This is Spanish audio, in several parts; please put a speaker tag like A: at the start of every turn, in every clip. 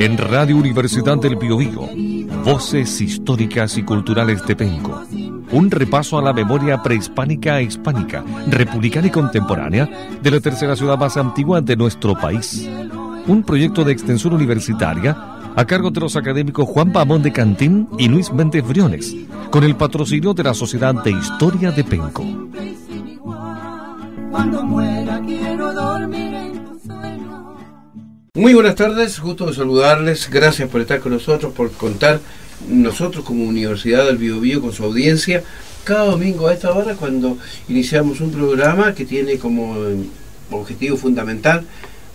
A: En Radio Universidad del Biobío, Voces Históricas y Culturales de Penco. Un repaso a la memoria prehispánica e hispánica, republicana y contemporánea de la tercera ciudad más antigua de nuestro país. Un proyecto de extensión universitaria a cargo de los académicos Juan Pamón de Cantín y Luis Méndez Briones, con el patrocinio de la Sociedad de Historia de Penco.
B: Cuando muera quiero dormir en tu sueño.
C: Muy buenas tardes, gusto de saludarles, gracias por estar con nosotros, por contar nosotros como Universidad del Biobío con su audiencia cada domingo a esta hora, cuando iniciamos un programa que tiene como objetivo fundamental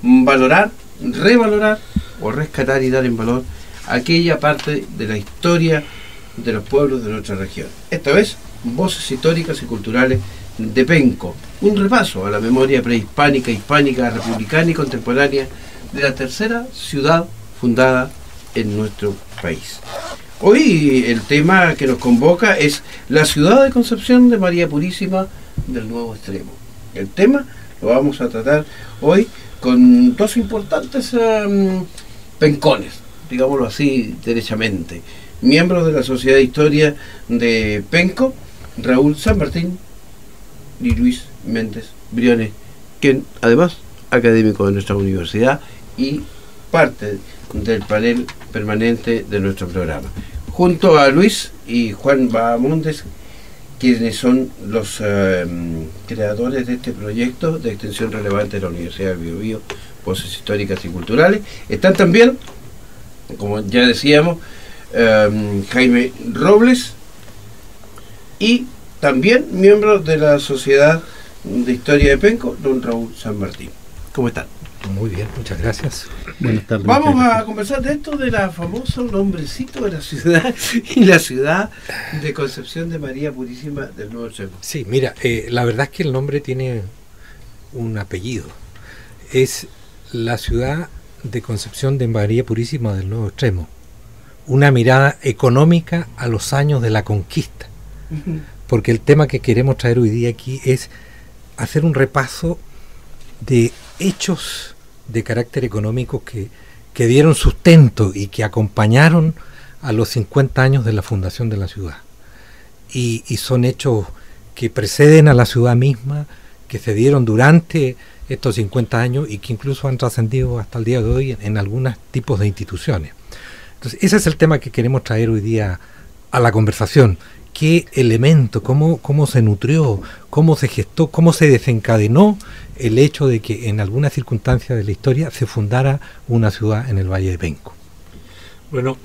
C: valorar, revalorar o rescatar y dar en valor aquella parte de la historia de los pueblos de nuestra región. Esta vez, Voces Históricas y Culturales de Penco, un repaso a la memoria prehispánica, hispánica, republicana y contemporánea de la tercera ciudad fundada en nuestro país. Hoy el tema que nos convoca es la ciudad de Concepción de María Purísima del Nuevo Extremo. El tema lo vamos a tratar hoy con dos importantes pencones, digámoslo así derechamente, miembros de la Sociedad de Historia de Penco, Raúl San Martín y Luis Méndez Briones, quien además académico de nuestra universidad y parte del panel permanente de nuestro programa, junto a Luis y Juan Bahamondes, quienes son los creadores de este proyecto de extensión relevante de la Universidad del Biobío, Voces Históricas y Culturales. Están también, como ya decíamos, Jaime Robles y también miembro de la Sociedad de Historia de Penco, don Raúl San Martín. ¿Cómo están?
D: Muy bien, muchas gracias.
C: Buenas tardes. Vamos a conversar de esto, de la famosa nombrecito de la ciudad y la ciudad de Concepción de María Purísima del Nuevo Extremo.
D: Sí, mira, la verdad es que el nombre tiene un apellido. Es la ciudad de Concepción de María Purísima del Nuevo Extremo. Una mirada económica a los años de la conquista. Porque el tema que queremos traer hoy día aquí es hacer un repaso de hechos de carácter económico que dieron sustento y que acompañaron a los 50 años de la fundación de la ciudad. Y son hechos que preceden a la ciudad misma, que se dieron durante estos 50 años y que incluso han trascendido hasta el día de hoy en algunos tipos de instituciones. Entonces, ese es el tema que queremos traer hoy día a la conversación. ¿Qué elemento, cómo se nutrió, cómo se gestó, cómo se desencadenó el hecho de que en algunas circunstancias de la historia se fundara una ciudad en el Valle de Penco?
E: Bueno,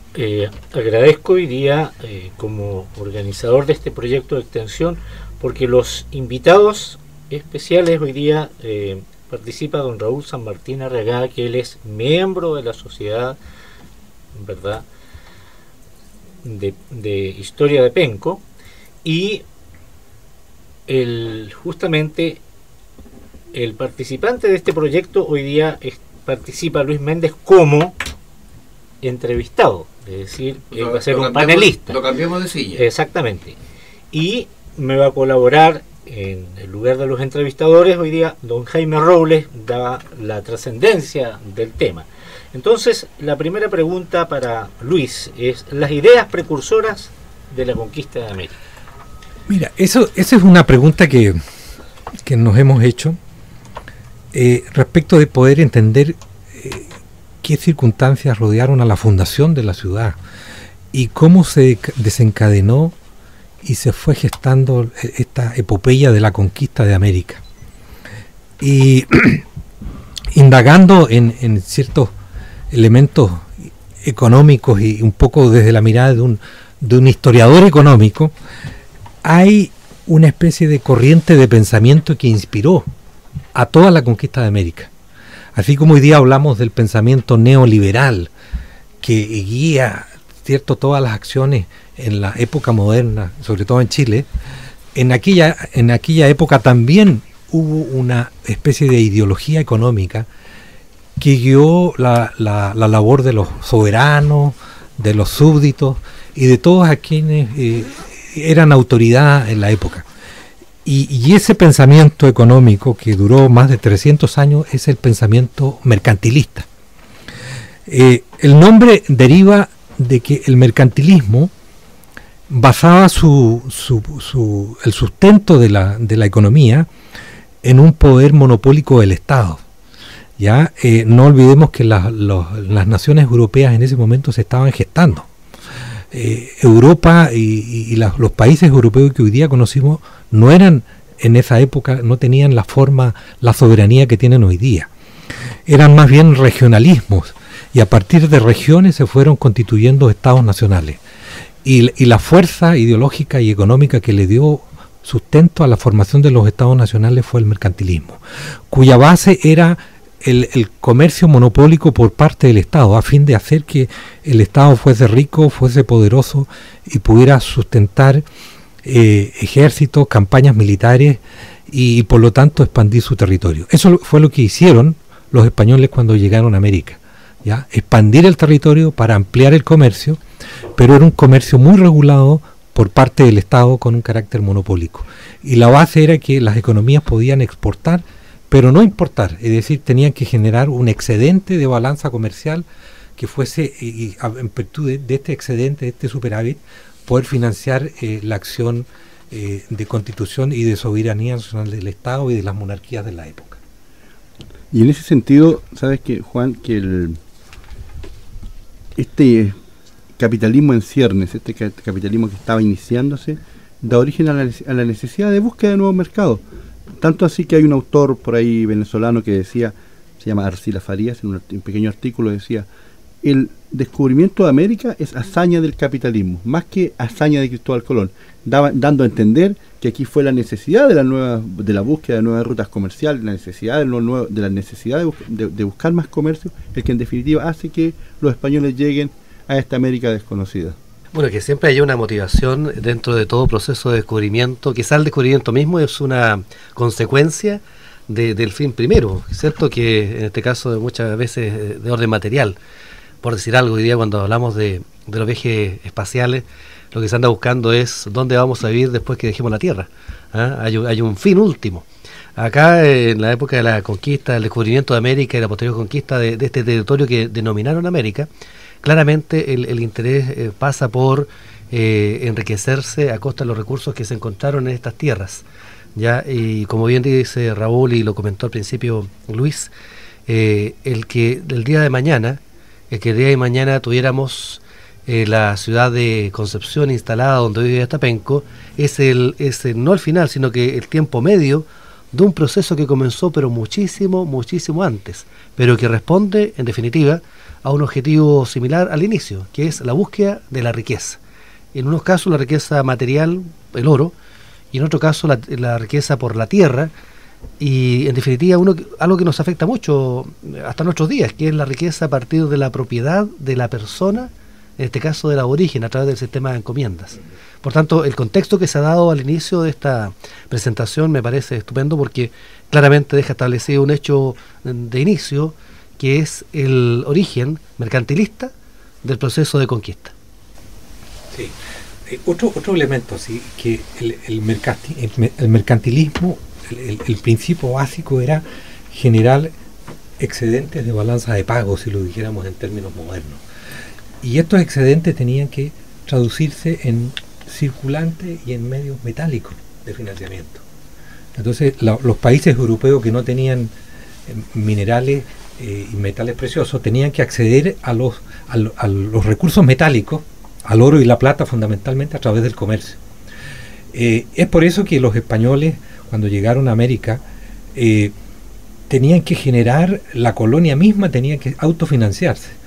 E: agradezco hoy día como organizador de este proyecto de extensión, porque los invitados especiales hoy día participa don Raúl San Martín Arriagada, que él es miembro de la Sociedad, ¿verdad?, de Historia de Penco, y justamente el participante de este proyecto hoy día participa Luis Méndez como entrevistado, es decir, él va a ser un panelista.
C: Lo cambiamos de silla.
E: Exactamente. Y me va a colaborar en el lugar de los entrevistadores hoy día don Jaime Robles, da la trascendencia del tema. Entonces, la primera pregunta para Luis es las ideas precursoras de la conquista de América.
D: Mira, esa es una pregunta que nos hemos hecho respecto de poder entender qué circunstancias rodearon a la fundación de la ciudad y cómo se desencadenó y se fue gestando esta epopeya de la conquista de América. Y indagando en ciertos elementos económicos y un poco desde la mirada de un historiador económico, hay una especie de corriente de pensamiento que inspiró a toda la conquista de América. Así como hoy día hablamos del pensamiento neoliberal que guía, cierto, todas las acciones en la época moderna, sobre todo en Chile, en aquella época también hubo una especie de ideología económica que guió la labor de los soberanos, de los súbditos y de todos a quienes eran autoridad en la época. Y ese pensamiento económico que duró más de 300 años es el pensamiento mercantilista. El nombre deriva de que el mercantilismo basaba el sustento de la economía en un poder monopólico del Estado. ¿Ya? No olvidemos que las naciones europeas en ese momento se estaban gestando. Europa y los países europeos que hoy día conocimos no eran en esa época, no tenían la forma, la soberanía que tienen hoy día. Eran más bien regionalismos, y a partir de regiones se fueron constituyendo estados nacionales. Y la fuerza ideológica y económica que le dio sustento a la formación de los estados nacionales fue el mercantilismo, cuya base era el comercio monopólico por parte del Estado, a fin de hacer que el Estado fuese rico, fuese poderoso y pudiera sustentar ejércitos, campañas militares y por lo tanto expandir su territorio. Eso fue lo que hicieron los españoles cuando llegaron a América, ¿ya? Expandir el territorio para ampliar el comercio, pero era un comercio muy regulado por parte del Estado con un carácter monopólico. Y la base era que las economías podían exportar, pero no importar, es decir, tenían que generar un excedente de balanza comercial que fuese, y en virtud de este excedente, de este superávit, poder financiar la acción de constitución y de soberanía nacional del Estado y de las monarquías de la época.
F: Y en ese sentido, ¿sabes qué, Juan? Que este capitalismo en ciernes, este capitalismo que estaba iniciándose, da origen a la necesidad de búsqueda de nuevos mercados. Tanto así que hay un autor por ahí venezolano que decía, se llama Arcila Farías, en un pequeño artículo decía: el descubrimiento de América es hazaña del capitalismo, más que hazaña de Cristóbal Colón, dando a entender que aquí fue la necesidad de la búsqueda de nuevas rutas comerciales, la necesidad de buscar más comercio, el que en definitiva hace que los españoles lleguen a esta América desconocida.
G: Bueno, que siempre hay una motivación dentro de todo proceso de descubrimiento. Quizá el descubrimiento mismo es una consecuencia del fin primero, ¿cierto? Que en este caso muchas veces de orden material. Por decir algo, hoy día cuando hablamos de los viajes espaciales, lo que se anda buscando es dónde vamos a vivir después que dejemos la Tierra. ¿Ah? Hay un fin último. Acá, en la época de la conquista, el descubrimiento de América y la posterior conquista de este territorio que denominaron América, claramente el interés pasa por enriquecerse a costa de los recursos que se encontraron en estas tierras. ¿Ya? Y como bien dice Raúl y lo comentó al principio Luis, el que el día de mañana tuviéramos la ciudad de Concepción instalada donde hoy vive Atapenco, es no el final, sino que el tiempo medio de un proceso que comenzó pero muchísimo antes, pero que responde en definitiva a un objetivo similar al inicio, que es la búsqueda de la riqueza. En unos casos la riqueza material, el oro, y en otro caso la riqueza por la tierra, y en definitiva algo que nos afecta mucho hasta nuestros días, que es la riqueza a partir de la propiedad de la persona, en este caso del aborigen, a través del sistema de encomiendas. Por tanto, el contexto que se ha dado al inicio de esta presentación me parece estupendo, porque claramente deja establecido un hecho de inicio, que es el origen mercantilista del proceso de conquista.
D: Sí. Otro elemento, sí, que el mercantilismo, el principio básico era generar excedentes de balanza de pago, si lo dijéramos en términos modernos. Y estos excedentes tenían que traducirse en circulantes y en medios metálicos de financiamiento. Entonces, los países europeos que no tenían minerales y metales preciosos tenían que acceder a los recursos metálicos, al oro y la plata fundamentalmente, a través del comercio. Es por eso que los españoles, cuando llegaron a América, tenían que generar, la colonia misma tenía que autofinanciarse,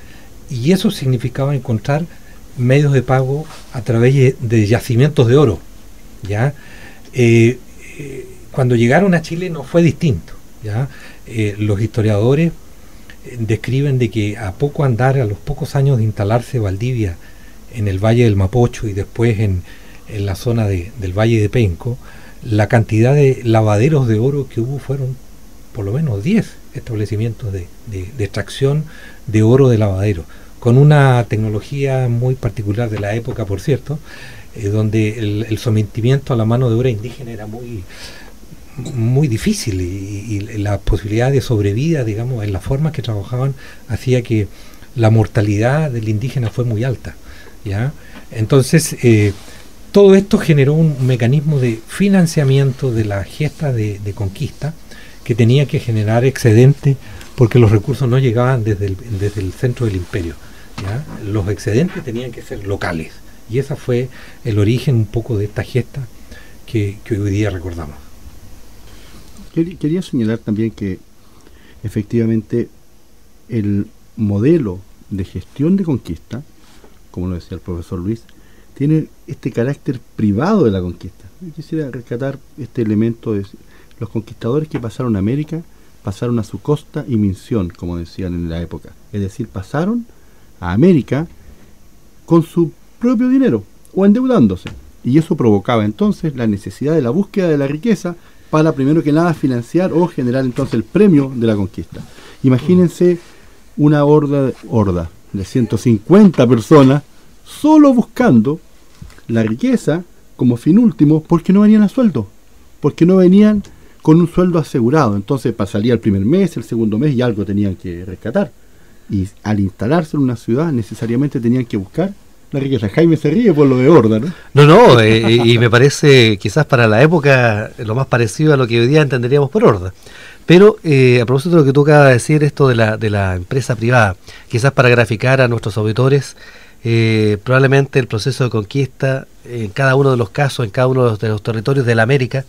D: y eso significaba encontrar medios de pago a través de yacimientos de oro, ¿ya? Cuando llegaron a Chile no fue distinto, ¿ya? Los historiadores describen de que a poco andar, a los pocos años de instalarse Valdivia en el Valle del Mapocho y después en la zona del Valle de Penco, la cantidad de lavaderos de oro que hubo fueron por lo menos 10 establecimientos de extracción de oro de lavadero, con una tecnología muy particular de la época, por cierto, donde el sometimiento a la mano de obra indígena era muy difícil, y la posibilidad de sobrevida, digamos, en la forma que trabajaban, hacía que la mortalidad del indígena fue muy alta, ¿ya? Entonces, todo esto generó un mecanismo de financiamiento de la gesta de conquista que tenía que generar excedente porque los recursos no llegaban desde el centro del imperio, ¿ya? Los excedentes tenían que ser locales y ese fue el origen un poco de esta gesta que hoy día recordamos.
F: Quería señalar también que efectivamente el modelo de gestión de conquista, como lo decía el profesor Luis, tiene este carácter privado de la conquista. Yo quisiera rescatar este elemento de los conquistadores que pasaron a América, pasaron a su costa y misión, como decían en la época. Es decir, pasaron a América con su propio dinero o endeudándose. Y eso provocaba entonces la necesidad de la búsqueda de la riqueza para primero que nada financiar o generar entonces el premio de la conquista. Imagínense una horda de 150 personas solo buscando la riqueza como fin último porque no venían a sueldo, porque no venían con un sueldo asegurado. Entonces pasaría el primer mes, el segundo mes y algo tenían que rescatar. Y al instalarse en una ciudad necesariamente tenían que buscar la riqueza. Jaime se ríe por lo de horda, ¿no?
G: No, y me parece quizás para la época lo más parecido a lo que hoy día entenderíamos por horda. Pero a propósito de lo que tú acabas de decir, esto de la empresa privada, quizás para graficar a nuestros auditores, probablemente el proceso de conquista, en cada uno de los casos, en cada uno de los territorios de la América,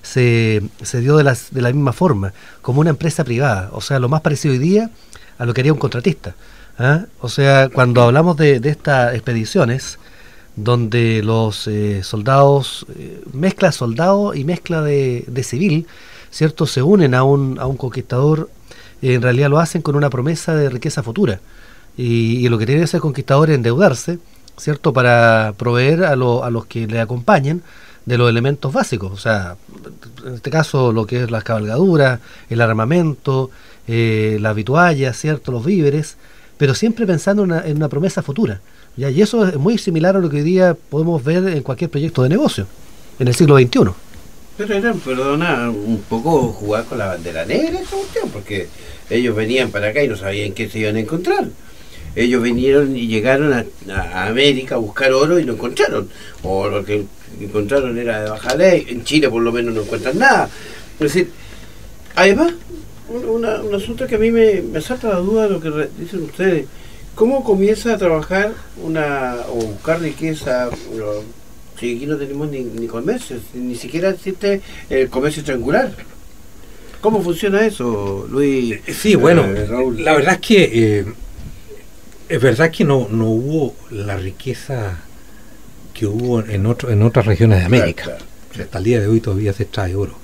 G: se dio de la misma forma, como una empresa privada. O sea, lo más parecido hoy día a lo que haría un contratista. ¿Ah? O sea, cuando hablamos de estas expediciones, donde los soldados, mezcla soldado y mezcla de civil, ¿cierto? Se unen a un conquistador, en realidad lo hacen con una promesa de riqueza futura. Y lo que tiene que hacer el conquistador es endeudarse, ¿cierto? Para proveer a los que le acompañen de los elementos básicos. O sea, en este caso lo que es las cabalgaduras, el armamento, las vituallas, ¿cierto? Los víveres, pero siempre pensando en una promesa futura, ¿ya? Y eso es muy similar a lo que hoy día podemos ver en cualquier proyecto de negocio en el siglo XXI.
C: Pero era, perdona, un poco jugar con la bandera negra esa cuestión, porque ellos venían para acá y no sabían qué se iban a encontrar. Ellos vinieron y llegaron a América a buscar oro y lo encontraron. O lo que encontraron era de baja ley. En Chile por lo menos no encuentran nada. Es decir, además, un asunto que a mí me salta la duda de lo que dicen ustedes. ¿Cómo comienza a trabajar o buscar riqueza? Si aquí no tenemos ni comercio, ni siquiera existe el comercio triangular. ¿Cómo funciona eso, Luis?
D: Sí, bueno,
C: Raúl?
D: la verdad es verdad que no hubo la riqueza que hubo en otras regiones de América.
C: Claro.
D: Hasta el día de hoy todavía se extrae oro.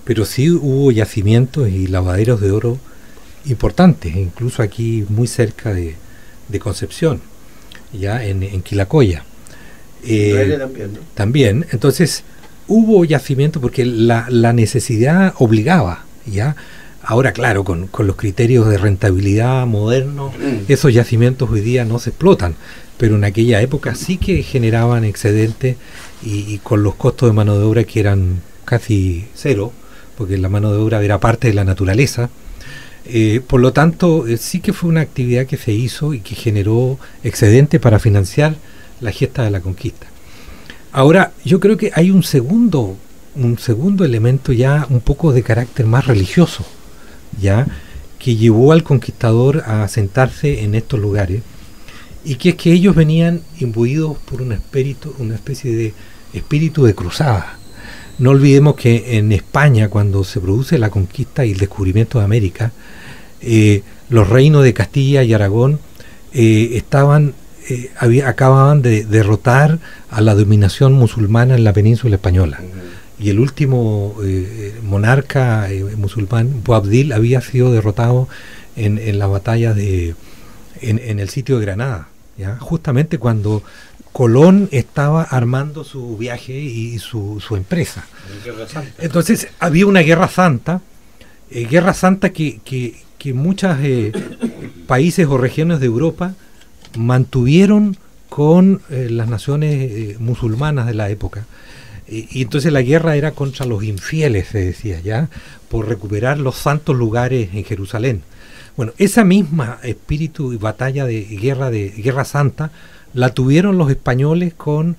D: Pero sí hubo yacimientos y lavaderos de oro importantes, incluso aquí muy cerca de Concepción, ya en Quilacoya.
C: También, ¿no?
D: También, entonces hubo yacimientos porque la necesidad obligaba, ¿ya? Ahora, claro, con los criterios de rentabilidad modernos, esos yacimientos hoy día no se explotan, pero en aquella época sí que generaban excedentes y con los costos de mano de obra que eran casi cero, porque la mano de obra era parte de la naturaleza. Por lo tanto, sí que fue una actividad que se hizo y que generó excedente para financiar la gesta de la conquista. Ahora, yo creo que hay un segundo elemento ya un poco de carácter más religioso, ya, que llevó al conquistador a asentarse en estos lugares, y que es que ellos venían imbuidos por una especie de espíritu de cruzada. No olvidemos que en España, cuando se produce la conquista y el descubrimiento de América, los reinos de Castilla y Aragón acababan de derrotar a la dominación musulmana en la península española. Y el último monarca musulmán, Boabdil, había sido derrotado en la batalla en el sitio de Granada, ¿ya? Justamente cuando Colón estaba armando su viaje y su empresa. Entonces había una guerra santa que muchos países o regiones de Europa mantuvieron con las naciones musulmanas de la época. Y entonces la guerra era contra los infieles, se decía, ya, por recuperar los santos lugares en Jerusalén. Bueno, esa misma espíritu y batalla de guerra santa la tuvieron los españoles con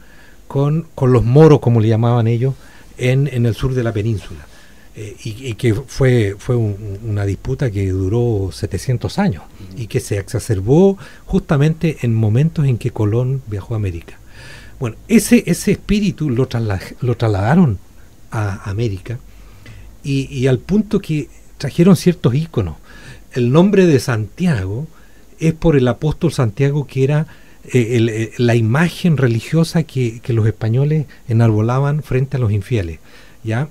D: los moros, como le llamaban ellos, en el sur de la península. Y que fue una disputa que duró 700 años y que se exacerbó justamente en momentos en que Colón viajó a América. Bueno, ese espíritu lo trasladaron a América y al punto que trajeron ciertos íconos. El nombre de Santiago es por el apóstol Santiago, que era la imagen religiosa que los españoles enarbolaban frente a los infieles, ¿ya?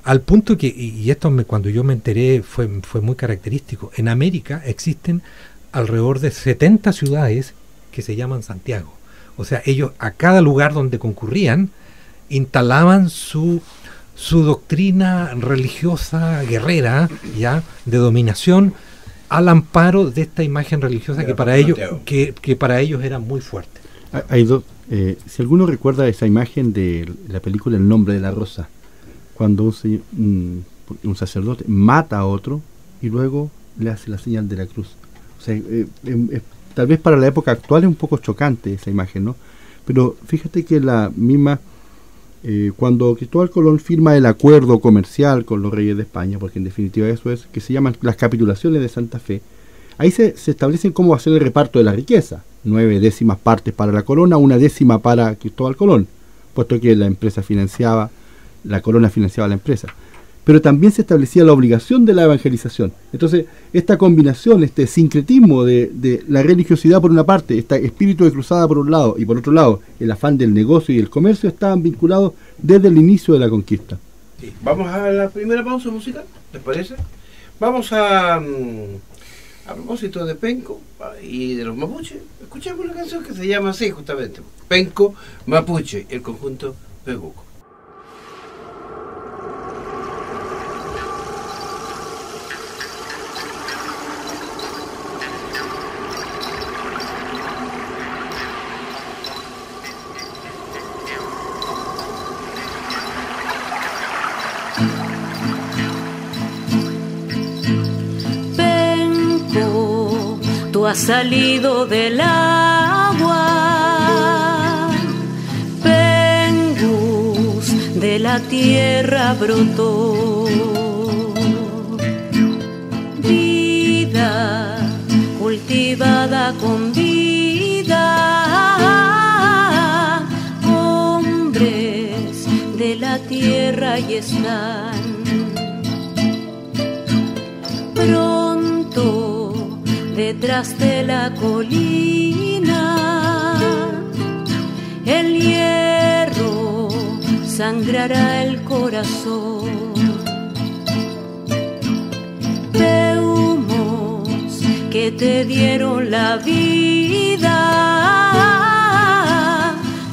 D: Al punto que, y esto cuando yo me enteré fue muy característico, en América existen alrededor de 70 ciudades que se llaman Santiago. O sea, ellos a cada lugar donde concurrían instalaban su doctrina religiosa guerrera, ya, de dominación, al amparo de esta imagen religiosa que para ellos era muy fuerte.
F: Hay dos, si alguno recuerda esa imagen de la película El nombre de la rosa, cuando un sacerdote mata a otro y luego le hace la señal de la cruz. O sea, tal vez para la época actual es un poco chocante esa imagen, ¿no? Pero fíjate que la misma, cuando Cristóbal Colón firma el acuerdo comercial con los reyes de España, porque en definitiva eso es, que se llaman las capitulaciones de Santa Fe, ahí se establecen cómo va a ser el reparto de la riqueza. 9 décimas partes para la corona, 1 décima para Cristóbal Colón, puesto que la corona financiaba la empresa. Pero también se establecía la obligación de la evangelización. Entonces, esta combinación, este sincretismo de la religiosidad por una parte, este espíritu de cruzada por un lado, y por otro lado, el afán del negocio y el comercio, estaban vinculados desde el inicio de la conquista.
C: Sí. Vamos a la primera pausa musical, ¿les parece? Vamos a propósito de Penco y de los mapuches, escuchemos una canción que se llama así justamente, Penco Mapuche, el conjunto Peguco.
B: Has salido del agua, Pengus de la tierra brotó, vida cultivada con vida, hombres de la tierra y están pronto detrás de la colina, el hierro sangrará el corazón. Humos que te dieron la vida,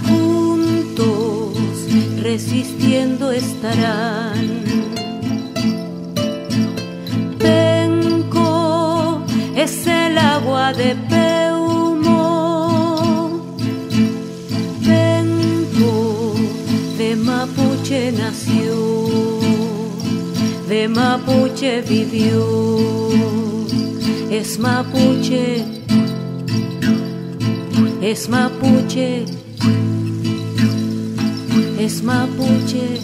B: juntos resistiendo estarán. Es el agua de Peumo, Penco de Mapuche nació, de Mapuche vivió, es Mapuche, es Mapuche, es Mapuche,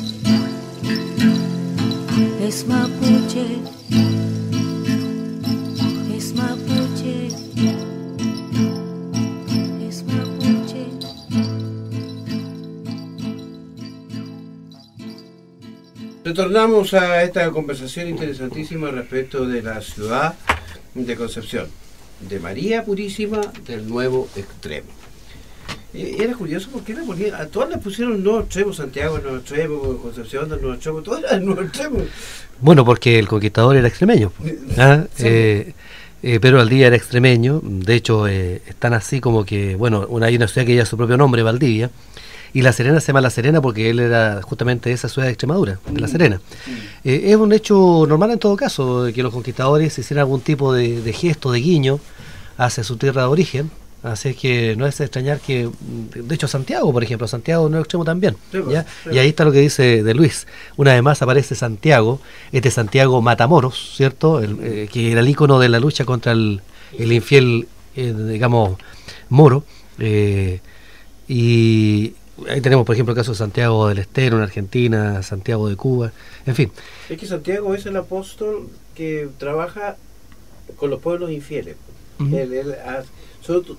B: es Mapuche.
C: Retornamos a esta conversación interesantísima respecto de la ciudad de Concepción, de María Purísima del Nuevo Extremo. Era curioso porque a todas les pusieron Nuevo Extremo, Santiago del Nuevo Extremo, Concepción del Nuevo Extremo, todo era del Nuevo Extremo.
G: Bueno, porque el conquistador era extremeño, ¿ah? Sí. Pedro Valdivia era extremeño, de hecho están así como que, bueno, hay una ciudad que lleva su propio nombre, Valdivia, y La Serena se llama La Serena porque él era justamente de esa ciudad de Extremadura, de La Serena. Es un hecho normal en todo caso, que los conquistadores hicieran algún tipo de gesto, de guiño hacia su tierra de origen, Así es que no es de extrañar que, de hecho, Santiago, por ejemplo, Santiago Nuevo Extremo también.
C: Sí, pues,
G: ¿ya?
C: sí.
G: Y ahí está lo que dice de Luis. Una vez más aparece Santiago, este Santiago Matamoros, ¿cierto? Que era el ícono de la lucha contra el infiel, digamos, moro. Y ahí tenemos, por ejemplo, el caso de Santiago del Estero en Argentina, Santiago de Cuba, en fin.
C: Es que Santiago es el apóstol que trabaja con los pueblos infieles.
G: Ujú.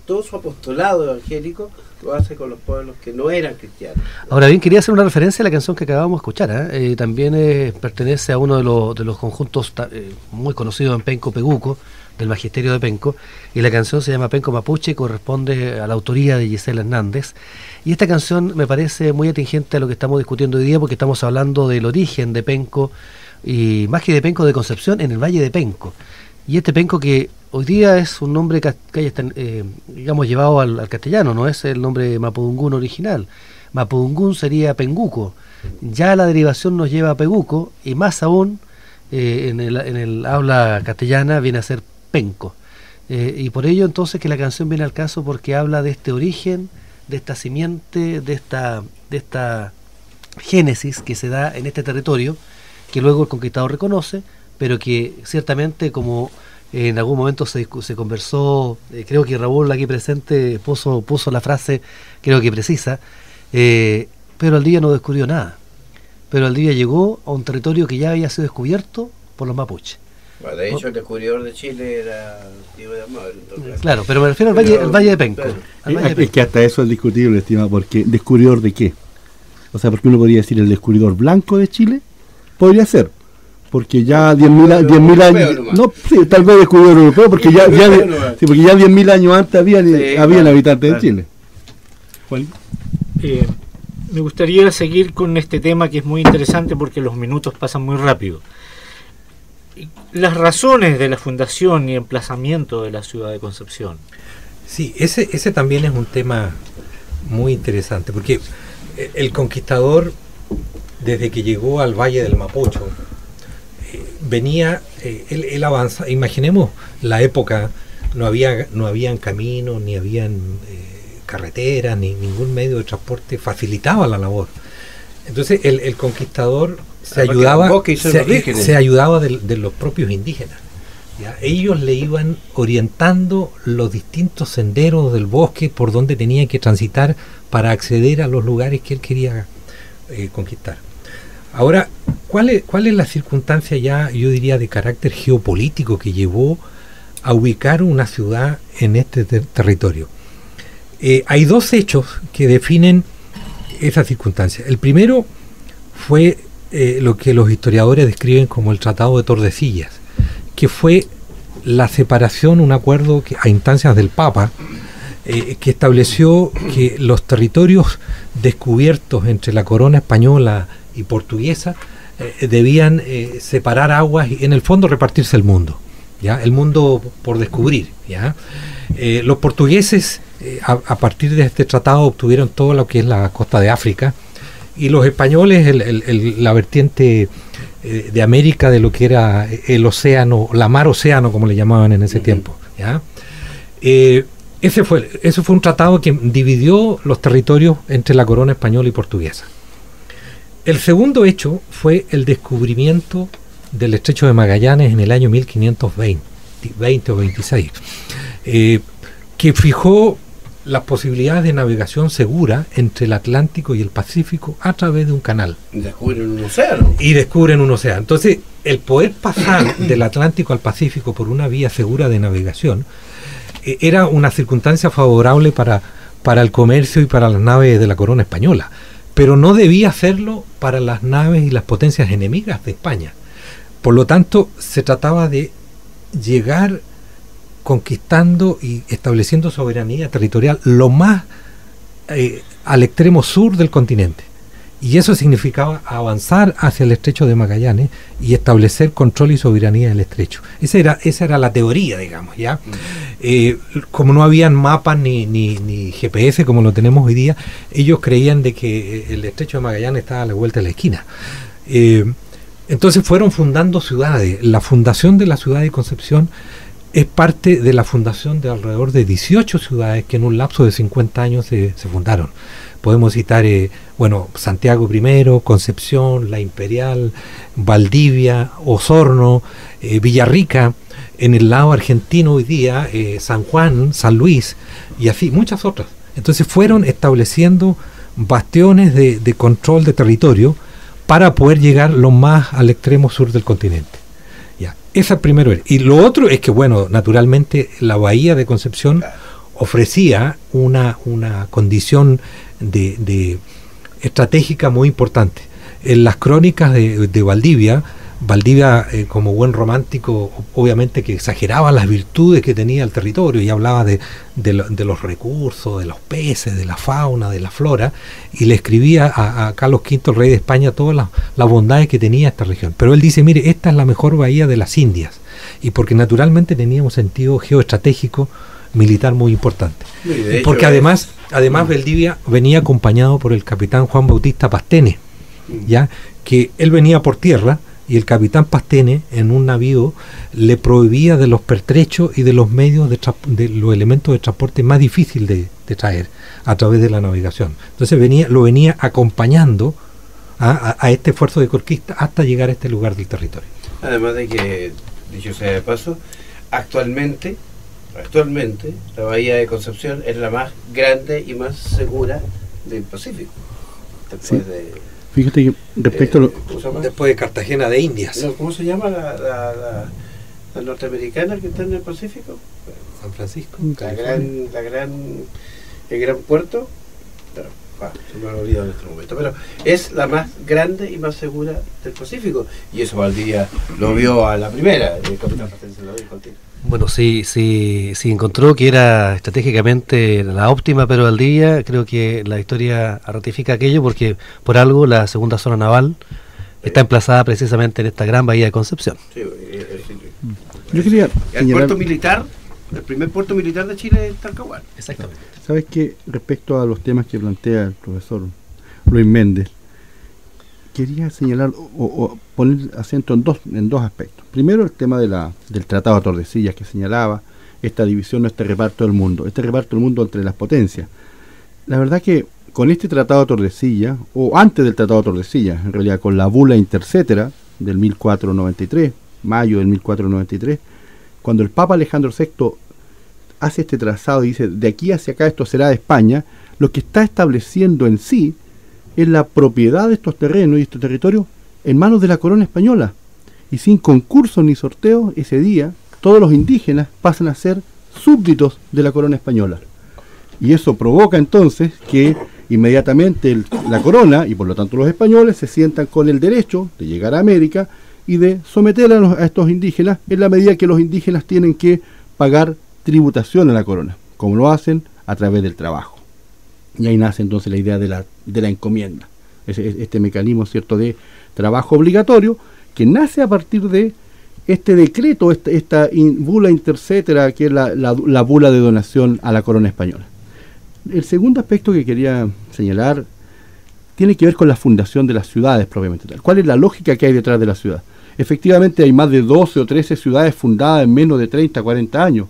C: Todo su apostolado evangélico lo hace con los pueblos que no eran cristianos.
G: Ahora bien, quería hacer una referencia a la canción que acabamos de escuchar. También pertenece a uno de los conjuntos muy conocidos en Penco Peguco, del Magisterio de Penco, y la canción se llama Penco Mapuche, corresponde a la autoría de Gisela Hernández. Y esta canción me parece muy atingente a lo que estamos discutiendo hoy día, porque estamos hablando del origen de Penco, y más que de Penco, de Concepción, en el Valle de Penco. Y este Penco que hoy día es un nombre que haya digamos, llevado al castellano, no es el nombre mapudungún original. Mapudungún sería Penguco. Ya la derivación nos lleva a Peguco, y más aún en el habla castellana viene a ser Penco. Y por ello entonces que la canción viene al caso, porque habla de este origen, de esta simiente, de esta génesis que se da en este territorio, que luego el conquistador reconoce, pero que ciertamente, como en algún momento se conversó, creo que Raúl aquí presente puso la frase, creo que precisa, pero al día no descubrió nada. Pero al día llegó a un territorio que ya había sido descubierto por los mapuches.
C: Bueno, de hecho, el descubridor de Chile era Diego de Almagro.
G: Claro, pero me refiero al Valle de Penco.
C: Claro.
G: Al Valle de
F: Es
G: Penco.
F: que hasta eso es discutible, estimado, porque ¿descubridor de qué? O sea, porque uno podría decir el descubridor blanco de Chile, podría ser, porque ya 10.000 años,
C: nomás.
F: no, sí, tal vez descubridor europeo, porque ya
C: nomás.
F: sí, porque ya 10.000 años antes habían
C: claro,
F: habitantes
C: claro.
F: de Chile. Juan.
E: Me gustaría seguir con este tema, que es muy interesante porque los minutos pasan muy rápido. Las razones de la fundación y emplazamiento de la ciudad de Concepción.
D: Sí, ese también es un tema muy interesante, porque el conquistador, desde que llegó al Valle del Mapocho, venía, él avanza, imaginemos la época, no habían caminos, ni habían carreteras, ni ningún medio de transporte facilitaba la labor. Entonces el conquistador se ayudaba de los propios indígenas. ¿Ya? Ellos le iban orientando los distintos senderos del bosque por donde tenía que transitar para acceder a los lugares que él quería conquistar. Ahora, ¿cuál es la circunstancia ya, yo diría, de carácter geopolítico que llevó a ubicar una ciudad en este territorio? Hay dos hechos que definen esa circunstancia. El primero fue lo que los historiadores describen como el Tratado de Tordesillas, que fue la separación, un acuerdo a instancias del Papa, que estableció que los territorios descubiertos entre la corona española y portuguesa debían separar aguas y en el fondo repartirse el mundo, ¿ya? El mundo por descubrir, ¿ya? Los portugueses a partir de este tratado obtuvieron todo lo que es la costa de África, y los españoles la vertiente de América, de lo que era el océano, la mar océano, como le llamaban en ese tiempo, ¿ya? Ese fue un tratado que dividió los territorios entre la corona española y portuguesa. El segundo hecho fue el descubrimiento del estrecho de Magallanes en el año 1520 o 26, que fijó las posibilidades de navegación segura entre el Atlántico y el Pacífico a través de un canal.
C: Descubren un océano.
D: Y descubren un océano. Entonces, el poder pasar del Atlántico al Pacífico por una vía segura de navegación era una circunstancia favorable para el comercio y para las naves de la corona española, pero no debía hacerlo para las naves y las potencias enemigas de España. Por lo tanto, se trataba de llegar conquistando y estableciendo soberanía territorial lo más al extremo sur del continente, y eso significaba avanzar hacia el estrecho de Magallanes y establecer control y soberanía del estrecho. Esa era la teoría, digamos, ¿ya? Como no habían mapas ni GPS como lo tenemos hoy día, ellos creían de que el estrecho de Magallanes estaba a la vuelta de la esquina. Entonces fueron fundando ciudades. La fundación de la ciudad de Concepción es parte de la fundación de alrededor de 18 ciudades que en un lapso de 50 años se fundaron. Podemos citar, Santiago primero, Concepción, La Imperial, Valdivia, Osorno, Villarrica, en el lado argentino hoy día, San Juan, San Luis, y así, muchas otras. Entonces fueron estableciendo bastiones de control de territorio para poder llegar lo más al extremo sur del continente. Ya, esa primero es. Y lo otro es que, naturalmente la bahía de Concepción ofrecía una condición de estratégica muy importante. En las crónicas de Valdivia, como buen romántico, obviamente que exageraba las virtudes que tenía el territorio y hablaba de los recursos, de los peces, de la fauna, de la flora, y le escribía a Carlos V, el rey de España, todas las bondades que tenía esta región. Pero él dice, mire, esta es la mejor bahía de las Indias, y porque naturalmente tenía un sentido geoestratégico militar muy importante. Porque además Valdivia venía acompañado por el capitán Juan Bautista Pastene, ya que él venía por tierra, y el capitán Pastene en un navío le prohibía de los pertrechos y de los medios de los elementos de transporte más difícil de traer a través de la navegación. Entonces lo venía acompañando a este esfuerzo de conquista hasta llegar a este lugar del territorio.
C: Además de que, dicho sea de paso, actualmente la bahía de Concepción es la más grande y más segura del Pacífico. Después
F: Fíjate que respecto
D: después de Cartagena de Indias.
C: ¿Cómo se llama la norteamericana que está en el Pacífico?
D: San Francisco.
C: El gran puerto. Se me ha olvidado en este momento, pero es la más grande y más segura del Pacífico. Y eso Valdivia lo vio a la primera, el capitán Pastene se lo dijo contigo.
G: Bueno, sí encontró que era estratégicamente la óptima, pero Valdivia, creo que la historia ratifica aquello, porque por algo la segunda zona naval está emplazada precisamente en esta gran bahía de Concepción.
C: Sí,
F: yo quería
C: el puerto militar, el primer puerto militar de Chile es Talcahuano.
G: Exactamente.
F: ¿Sabes qué? Respecto a los temas que plantea el profesor Luis Méndez, quería señalar o poner acento en dos aspectos. Primero, el tema del Tratado de Tordesillas que señalaba esta división, este reparto del mundo entre las potencias. La verdad que con este Tratado de Tordesillas, o antes del Tratado de Tordesillas, en realidad con la Bula Intercetera del 1493, mayo del 1493, cuando el Papa Alejandro VI hace este trazado y dice, de aquí hacia acá esto será de España, lo que está estableciendo en sí es la propiedad de estos terrenos y estos territorios en manos de la corona española. Y sin concurso ni sorteo, ese día, todos los indígenas pasan a ser súbditos de la corona española. Y eso provoca entonces que inmediatamente la corona, y por lo tanto los españoles, se sientan con el derecho de llegar a América y de someter a estos indígenas en la medida que los indígenas tienen que pagar tributación a la corona, como lo hacen a través del trabajo. Y ahí nace entonces la idea de la encomienda, este mecanismo, ¿cierto?, de trabajo obligatorio, que nace a partir de este decreto, esta bula intercetera, que es la bula de donación a la corona española. El segundo aspecto que quería señalar tiene que ver con la fundación de las ciudades propiamente tal. ¿Cuál es la lógica que hay detrás de la ciudad? Efectivamente hay más de 12 o 13 ciudades fundadas en menos de 30, 40 años.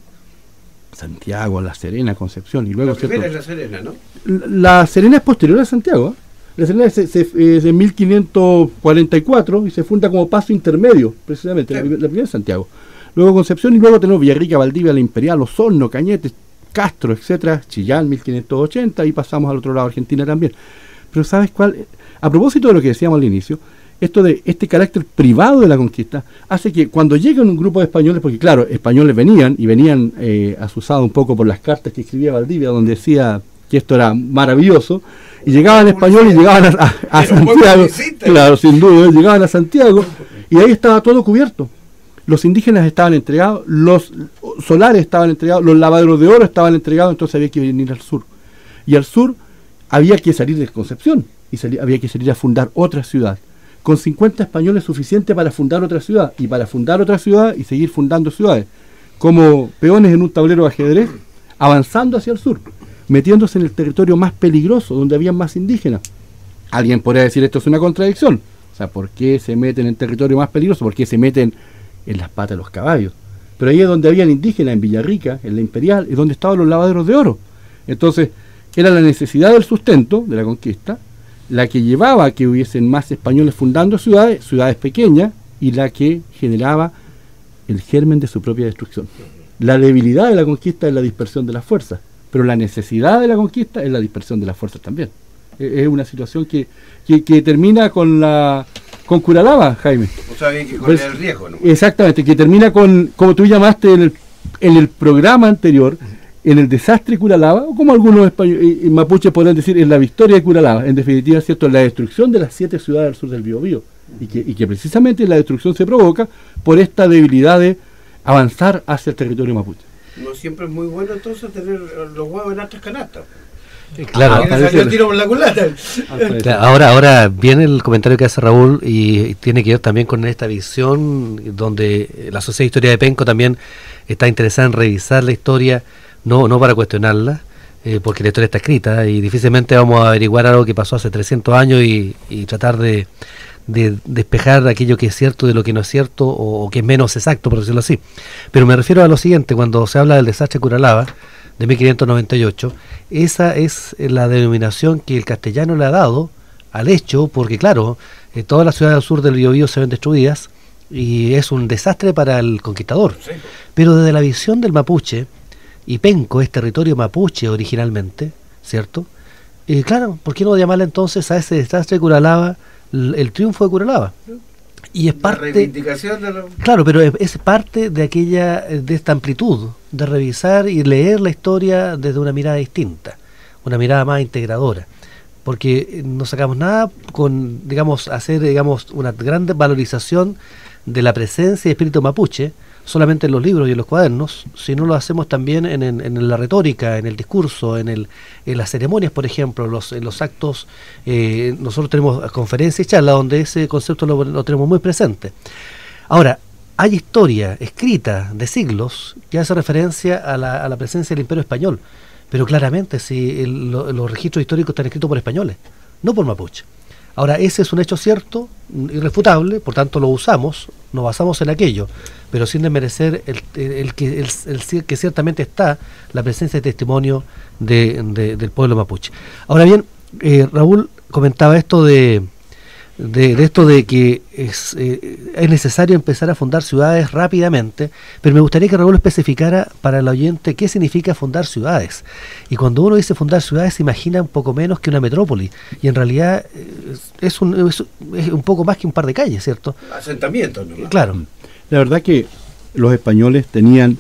F: Santiago, La Serena, Concepción, y luego...
C: La primera es La Serena, ¿no?
F: La Serena es posterior a Santiago, ¿eh? La Serena es de 1544 y se funda como paso intermedio, precisamente, sí. La primera es Santiago. Luego Concepción, y luego tenemos Villarrica, Valdivia, La Imperial, Osorno, Cañete, Castro, etcétera, Chillán, 1580, y pasamos al otro lado, Argentina también. Pero ¿sabes cuál? A propósito de lo que decíamos al inicio, esto de este carácter privado de la conquista hace que cuando llegan un grupo de españoles, porque claro, españoles venían asusados un poco por las cartas que escribía Valdivia, donde decía que esto era maravilloso, y llegaban españoles y llegaban a Santiago, claro, sin duda, llegaban a Santiago, y ahí estaba todo cubierto. Los indígenas estaban entregados, los solares estaban entregados, los lavaderos de oro estaban entregados, entonces había que venir al sur. Y al sur había que salir de Concepción, y había que salir a fundar otra ciudad. Con 50 españoles suficiente para fundar otra ciudad, y para fundar otra ciudad y seguir fundando ciudades, como peones en un tablero de ajedrez, avanzando hacia el sur, metiéndose en el territorio más peligroso, donde había más indígenas. Alguien podría decir, esto es una contradicción. O sea, ¿por qué se meten en el territorio más peligroso? ¿Por qué se meten en las patas de los caballos? pero ahí es donde habían indígenas, en Villarrica, en la Imperial, es donde estaban los lavaderos de oro. Entonces, era la necesidad del sustento de la conquista, la que llevaba a que hubiesen más españoles fundando ciudades, ciudades pequeñas, y la que generaba el germen de su propia destrucción. La debilidad de la conquista es la dispersión de las fuerzas, pero la necesidad de la conquista es la dispersión de las fuerzas también. Es una situación que termina con Curalaba, Jaime.
C: O sea, bien que correr el riesgo, ¿no?
F: Exactamente, que termina con, como tú llamaste en el programa anterior, en el desastre Curalaba, o como algunos mapuches podrán decir, en la victoria de Curalaba. En definitiva, ¿cierto?, la destrucción de las 7 ciudades al sur del Biobío, y que precisamente la destrucción se provoca por esta debilidad de avanzar hacia el territorio mapuche.
C: No siempre es muy bueno entonces tener los huevos en altas canastas.
G: Claro,
C: Yo tiro por la culata.
G: claro, ahora viene el comentario que hace Raúl y tiene que ver también con esta visión donde la Sociedad de Historia de Penco también está interesada en revisar la historia, no para cuestionarla, porque la historia está escrita y difícilmente vamos a averiguar algo que pasó hace 300 años y tratar de despejar aquello que es cierto de lo que no es cierto o que es menos exacto, por decirlo así. Pero me refiero a lo siguiente: cuando se habla del desastre Curalaba de 1598, esa es la denominación que el castellano le ha dado al hecho, porque claro, todas las ciudades del sur del Biobío se ven destruidas y es un desastre para el conquistador. Sí. Pero desde la visión del mapuche, y Penco es territorio mapuche originalmente, ¿cierto? Claro, ¿por qué no llamarle entonces a ese desastre de Curalaba el triunfo de Curalaba? Y es parte, la reivindicación de lo... Claro, pero es parte de esta amplitud de revisar y leer la historia desde una mirada distinta, una mirada más integradora, porque no sacamos nada con, hacer una gran valorización de la presencia y espíritu mapuche solamente en los libros y en los cuadernos, sino lo hacemos también en la retórica, en el discurso, en las ceremonias, por ejemplo, en los actos. Nosotros tenemos conferencias y charlas donde ese concepto lo tenemos muy presente. Ahora, hay historia escrita de siglos que hace referencia a la presencia del Imperio Español, pero claramente los registros históricos están escritos por españoles, no por mapuche. Ahora, ese es un hecho cierto, irrefutable, por tanto lo usamos, nos basamos en aquello, pero sin desmerecer el que ciertamente está la presencia de testimonio del pueblo mapuche. Ahora bien, Raúl comentaba esto de que es necesario empezar a fundar ciudades rápidamente, pero me gustaría que Raúl especificara para el oyente qué significa fundar ciudades. Y cuando uno dice fundar ciudades se imagina un poco menos que una metrópoli, y en realidad es un poco más que un par de calles, ¿cierto?
C: Asentamientos, ¿no?
F: Claro. La verdad que los españoles tenían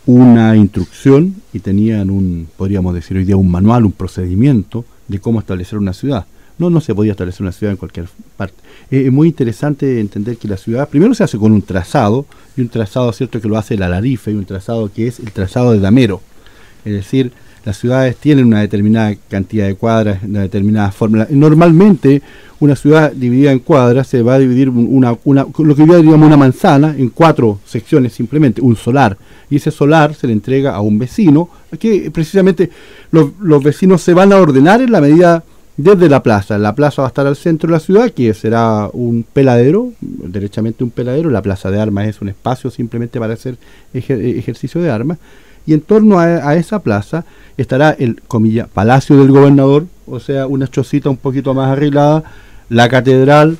F: una instrucción y tenían podríamos decir hoy día, un manual, un procedimiento de cómo establecer una ciudad. No se podía establecer una ciudad en cualquier parte. Es muy interesante entender que la ciudad primero se hace con un trazado, y un trazado, cierto, que lo hace el alarife, y un trazado que es el trazado de damero. Es decir, las ciudades tienen una determinada cantidad de cuadras, una determinada forma. Normalmente, una ciudad dividida en cuadras se va a dividir lo que yo diríamos una manzana en 4 secciones simplemente, un solar. Y ese solar se le entrega a un vecino, que precisamente los vecinos se van a ordenar en la medida. Desde la plaza va a estar al centro de la ciudad, que será un peladero, derechamente un peladero. La plaza de armas es un espacio simplemente para hacer ejercicio de armas, y en torno a esa plaza estará el, comilla, palacio del gobernador, o sea, una chocita un poquito más arreglada, la catedral,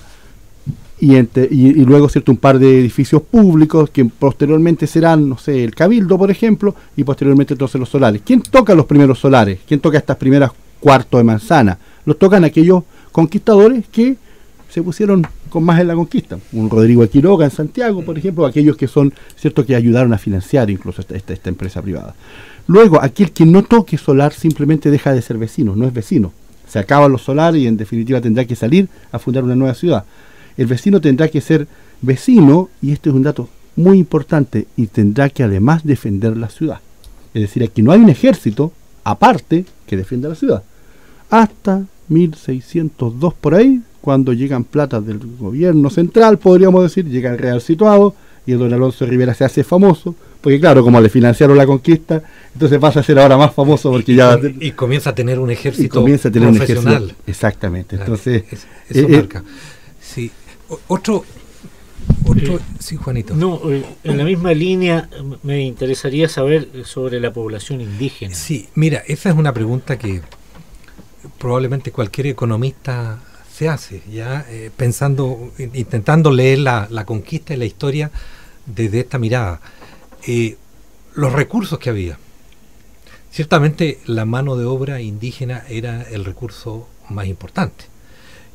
F: y luego, cierto, un par de edificios públicos que posteriormente serán, no sé, el cabildo, por ejemplo, y posteriormente entonces los solares. ¿Quién toca los primeros solares? ¿Quién toca estas primeras cuartos de manzana? Los tocan aquellos conquistadores que se pusieron con más en la conquista. Un Rodrigo de Quiroga en Santiago, por ejemplo, aquellos que son, cierto, que ayudaron a financiar incluso esta empresa privada. Luego, aquel que no toque solar simplemente deja de ser vecino, no es vecino. Se acaban los solares y en definitiva tendrá que salir a fundar una nueva ciudad. El vecino tendrá que ser vecino, y este es un dato muy importante, y tendrá que además defender la ciudad. Es decir, aquí no hay un ejército aparte que defienda la ciudad. Hasta 1602 por ahí, cuando llegan platas del gobierno central, podríamos decir, llega el Real Situado, y el don Alonso Rivera se hace famoso, porque claro, como le financiaron la conquista, entonces pasa a ser ahora más famoso, porque
D: y comienza a tener un ejército profesional.
F: Exactamente, entonces...
D: Eso marca. Sí. Otro Sí, Juanito.
E: No, en la misma línea me interesaría saber sobre la población indígena.
D: Sí, mira, esa es una pregunta que probablemente cualquier economista se hace, ya intentando leer la conquista y la historia desde esta mirada. Los recursos que había. Ciertamente la mano de obra indígena era el recurso más importante.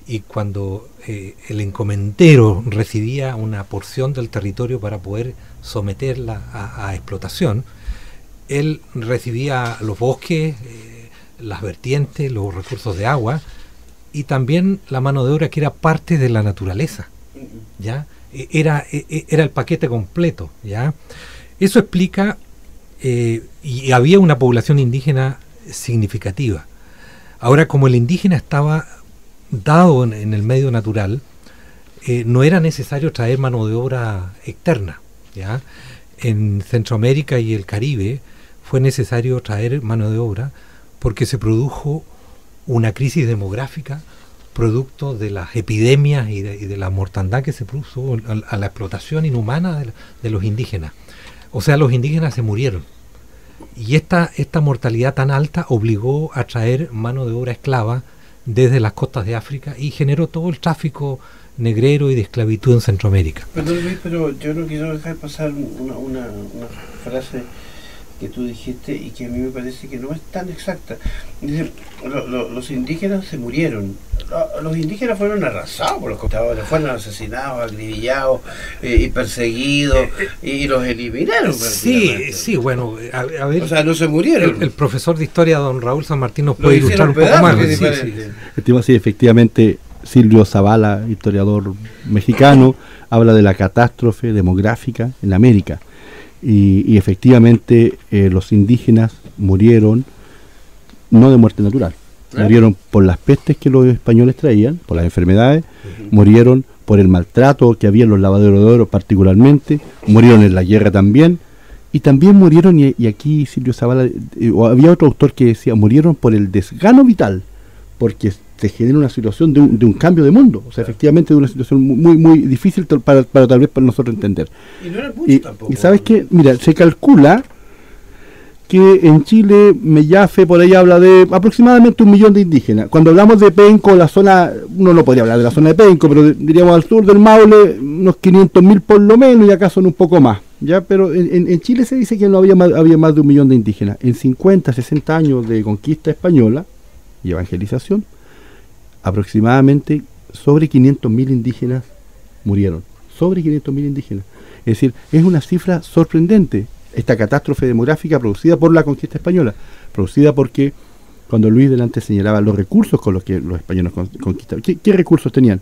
D: Y cuando el encomendero recibía una porción del territorio para poder someterla a explotación, él recibía los bosques, las vertientes, los recursos de agua y también la mano de obra que era parte de la naturaleza, ¿ya? Era el paquete completo, ¿ya? Eso explica, y había una población indígena significativa. Ahora, como el indígena estaba dado en el medio natural, no era necesario traer mano de obra externa, ¿ya? En Centroamérica y el Caribe fue necesario traer mano de obra porque se produjo una crisis demográfica producto de las epidemias y de la mortandad que se produjo a la explotación inhumana de los indígenas. O sea, los indígenas se murieron. Y esta mortalidad tan alta obligó a traer mano de obra esclava desde las costas de África y generó todo el tráfico negrero y de esclavitud en Centroamérica.
C: Perdón, Luis, pero yo no quiero dejar pasar una frase que tú dijiste y que a mí me parece que no es tan exacta. Dice, los indígenas se murieron. Los indígenas fueron arrasados por los conquistadores, fueron asesinados, acribillados y perseguidos y los eliminaron.
D: Sí, bueno, a ver.
C: O sea, no se murieron.
D: El profesor de historia, don Raúl San Martín, nos puede ilustrar un poco más.
F: Sí, efectivamente, Silvio Zavala, historiador mexicano, habla de la catástrofe demográfica en América. Y efectivamente los indígenas murieron no de muerte natural, murieron por las pestes que los españoles traían, por las enfermedades, murieron por el maltrato que había en los lavaderos de oro particularmente, murieron en la guerra también, y también murieron, y aquí Silvio Zavala, había otro autor que decía, murieron por el desgano vital, porque se genera una situación de un cambio de mundo, o sea, efectivamente de una situación muy difícil para tal vez para nosotros entender. Y no era mucho tampoco. Y sabes que, mira, se calcula que en Chile, Mellafe, por ahí habla de aproximadamente 1 millón de indígenas. Cuando hablamos de Penco, la zona, uno no podría hablar de la zona de Penco, pero diríamos al sur del Maule, unos 500.000 por lo menos, y acá son un poco más, ¿ya? Pero en Chile se dice que no había más de 1 millón de indígenas. En 50, 60 años de conquista española y evangelización, aproximadamente sobre 500.000 indígenas murieron, sobre 500.000 indígenas. Es decir, es una cifra sorprendente esta catástrofe demográfica producida por la conquista española, producida porque cuando Luis delante señalaba los recursos con los que los españoles conquistaron, ¿qué recursos tenían?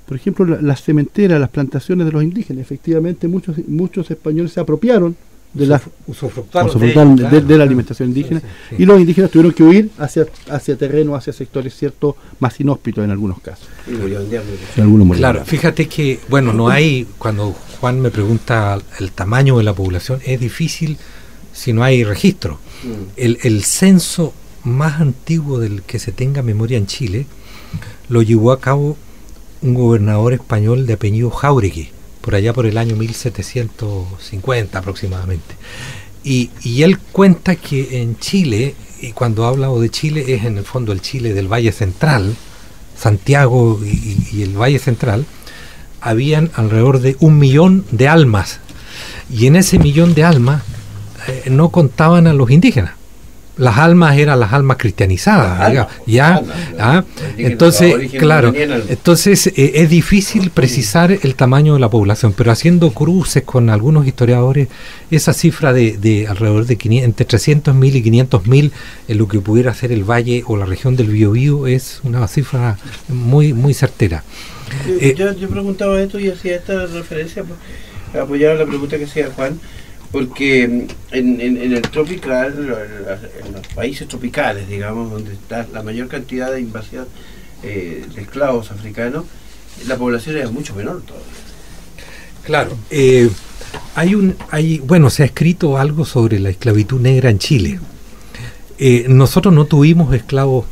F: Por ejemplo, las cementeras, las plantaciones de los indígenas. Efectivamente, muchos españoles se apropiaron de la alimentación indígena, y los indígenas tuvieron que huir hacia terrenos, hacia sectores ciertos más inhóspitos en algunos casos.
D: Claro, fíjate que, bueno, no hay, cuando Juan me pregunta el tamaño de la población, es difícil si no hay registro. El censo más antiguo del que se tenga memoria en Chile lo llevó a cabo un gobernador español de apellido Jáuregui, por allá por el año 1750 aproximadamente. Y él cuenta que en Chile, y cuando habla de Chile es en el fondo el Chile del Valle Central, Santiago y el Valle Central, habían alrededor de 1 millón de almas, y en ese 1 millón de almas no contaban a los indígenas. Las almas eran las almas cristianizadas, entonces, claro, entonces es difícil precisar el tamaño de la población, pero haciendo cruces con algunos historiadores, esa cifra de alrededor de entre 300.000 y 500.000 en lo que pudiera ser el valle o la región del Biobío es una cifra muy certera.
C: Yo preguntaba esto y hacía esta referencia para apoyar la pregunta que hacía Juan, porque en el tropical, en los países tropicales, digamos, donde está la mayor cantidad de invasión de esclavos africanos, la población era mucho menor todavía.
D: Claro, bueno, se ha escrito algo sobre la esclavitud negra en Chile. Nosotros no tuvimos esclavos,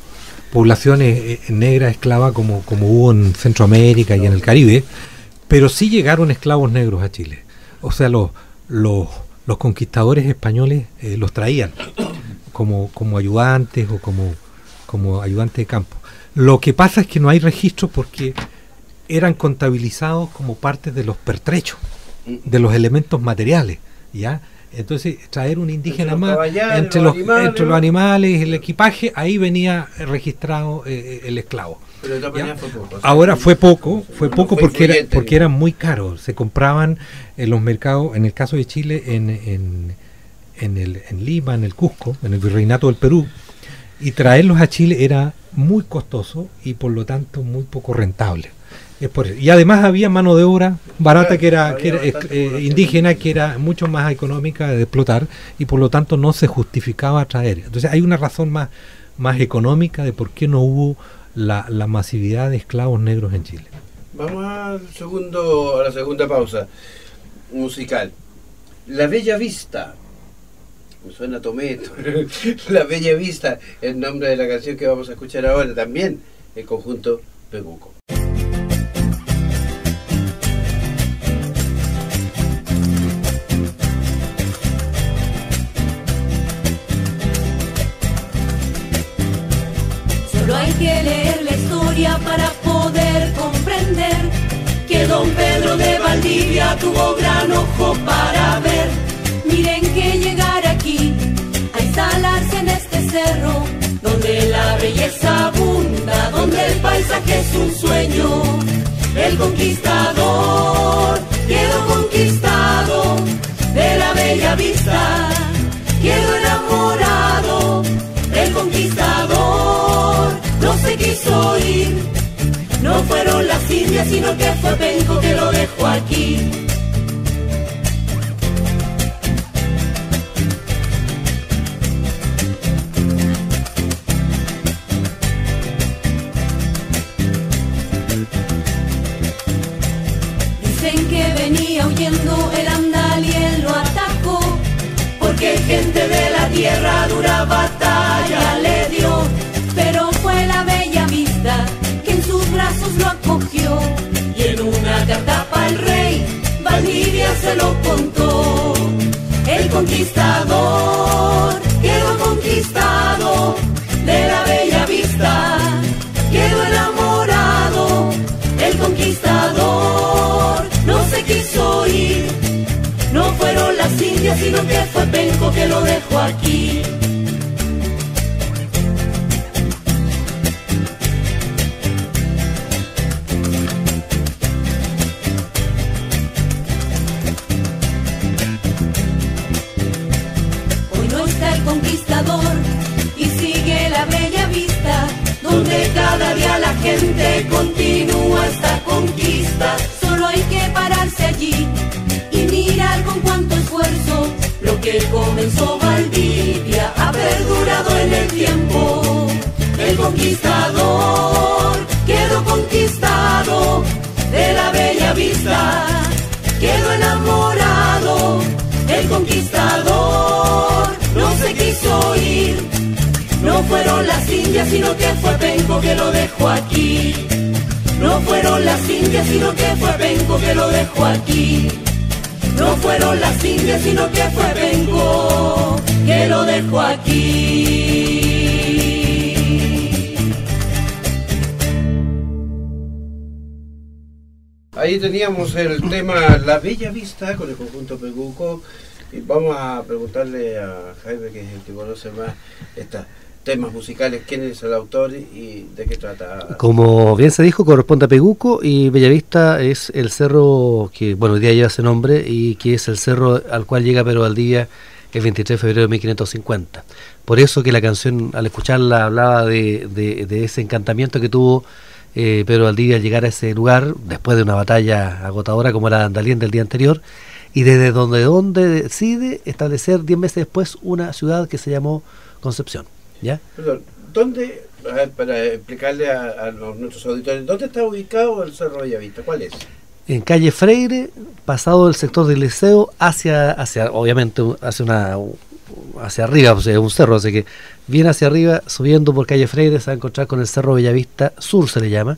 D: poblaciones negras esclavas como hubo en Centroamérica y en el Caribe, pero sí llegaron esclavos negros a Chile. O sea, los conquistadores españoles los traían como ayudantes o como ayudantes de campo. Lo que pasa es que no hay registros porque eran contabilizados como parte de los pertrechos, de los elementos materiales, ¿ya? Entonces, traer un indígena más entre los animales y el equipaje, ahí venía registrado el esclavo.
C: Pero de todas maneras fue poco.
D: Ahora fue poco porque
C: influyente.
D: eran muy caros. Se compraban en los mercados, en el caso de Chile, en Lima, en el Cusco, en el Virreinato del Perú, y traerlos a Chile era muy costoso y por lo tanto muy poco rentable. Es por eso. Y además había mano de obra barata que era indígena, que era mucho más económica de explotar y por lo tanto no se justificaba traer. Entonces hay una razón más económica de por qué no hubo la masividad de esclavos negros en Chile.
C: Vamos a la segunda pausa musical. La Bella Vista. Me suena Tometo. La Bella Vista, el nombre de la canción que vamos a escuchar ahora, también el conjunto Peguco.
B: Solo hay que leer la historia para poder comprender que don Pedro de Valdivia tuvo gran ojo para ver. Miren que llegar aquí, a instalarse en este cerro, donde la belleza abunda, donde el paisaje es un sueño. El conquistador quedó conquistado de la bella vista, quedó enamorado. El conquistador no se quiso ir, no fueron las indias, sino que fue Penco que lo dejó aquí. Dicen que venía huyendo el Andaliel lo atacó, porque gente de la tierra dura batalla le dio, pero fue la bella vista que en sus brazos lo acogió, y en una carta para el rey Valdivia se lo contó. El conquistador quedó conquistado de la bella vista, quedó enamorado. El conquistador no se quiso ir, no fueron las indias, sino que fue Penco que lo dejó aquí. Hoy no está el conquistador y sigue la bella vista, donde cada día la gente continúa esta conquista. Solo hay que pararse allí y mirar con cuánto esfuerzo lo que comenzó Valdivia ha perdurado en el tiempo. El conquistador quedó conquistado de la bella vista, quedó enamorado. El conquistador no se quiso ir, no fueron las indias, sino que fue Penco que lo dejó aquí. No fueron las indias, sino que fue Penco que lo dejó aquí. No fueron las indias, sino que fue Penco que lo dejó aquí.
C: Ahí teníamos el tema La Bella Vista con el conjunto Peguco. Y vamos a preguntarle a Jaime, que es el que conoce más estos temas musicales, quién es el autor y de qué trata.
G: Como bien se dijo, corresponde a Peguco, y Bellavista es el cerro que, bueno, hoy día lleva ese nombre, y que es el cerro al cual llega Pedro Valdivia el 23 de febrero de 1550. Por eso que la canción, al escucharla, hablaba de ese encantamiento que tuvo Pedro Valdivia al llegar a ese lugar, después de una batalla agotadora como era Andalién del día anterior, y desde donde decide establecer 10 meses después una ciudad que se llamó Concepción. ¿Ya?
C: Perdón, ¿dónde, para explicarle a nuestros auditores, dónde está ubicado el Cerro Bellavista? ¿Cuál es?
G: En calle Freire, pasado el sector del Liceo, hacia obviamente, hacia arriba, o sea, un cerro, así que bien hacia arriba, subiendo por calle Freire, se va a encontrar con el Cerro Bellavista Sur, se le llama.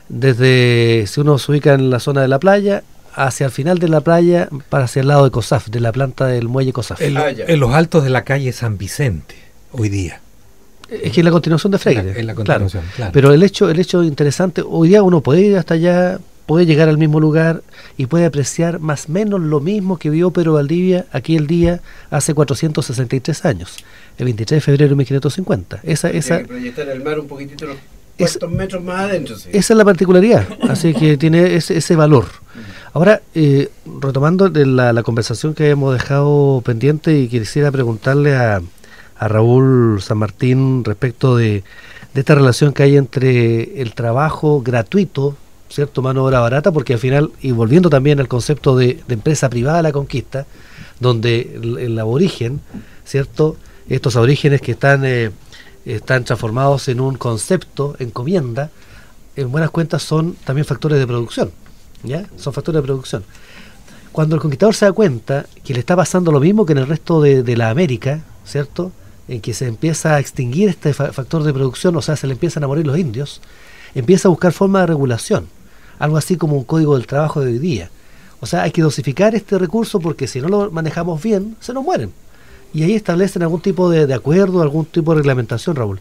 G: desde, si uno se ubica en la zona de la playa, hacia el final de la playa, para hacia el lado de COSAF, de la planta del muelle COSAF.
D: En los altos de la calle San Vicente, hoy día.
G: Es que es la continuación de Freire.
D: Es la continuación, claro.
G: Pero el hecho interesante, hoy día uno puede ir hasta allá, puede llegar al mismo lugar y puede apreciar más o menos lo mismo que vio Pedro Valdivia aquel día hace 463 años, el 23 de febrero de 1550. Esa
C: que proyectar el mar un poquitito unos cuantos metros más adentro. Sí.
G: Esa es la particularidad, así que tiene ese valor. Ahora, retomando de la conversación que habíamos dejado pendiente, y quisiera preguntarle a Raúl San Martín respecto de esta relación que hay entre el trabajo gratuito, ¿cierto?, mano de obra barata, porque al final, y volviendo también al concepto de empresa privada de la conquista, donde el aborigen, ¿cierto?, estos aborígenes que están transformados en un concepto, encomienda, en buenas cuentas son también factores de producción, ¿ya? Son factores de producción. Cuando el conquistador se da cuenta que le está pasando lo mismo que en el resto de la América, ¿cierto?, en que se empieza a extinguir este factor de producción, o sea, se le empiezan a morir los indios, empieza a buscar formas de regulación, algo así como un código del trabajo de hoy día. O sea, hay que dosificar este recurso porque si no lo manejamos bien, se nos mueren. Y ahí establecen algún tipo de acuerdo, algún tipo de reglamentación, Raúl.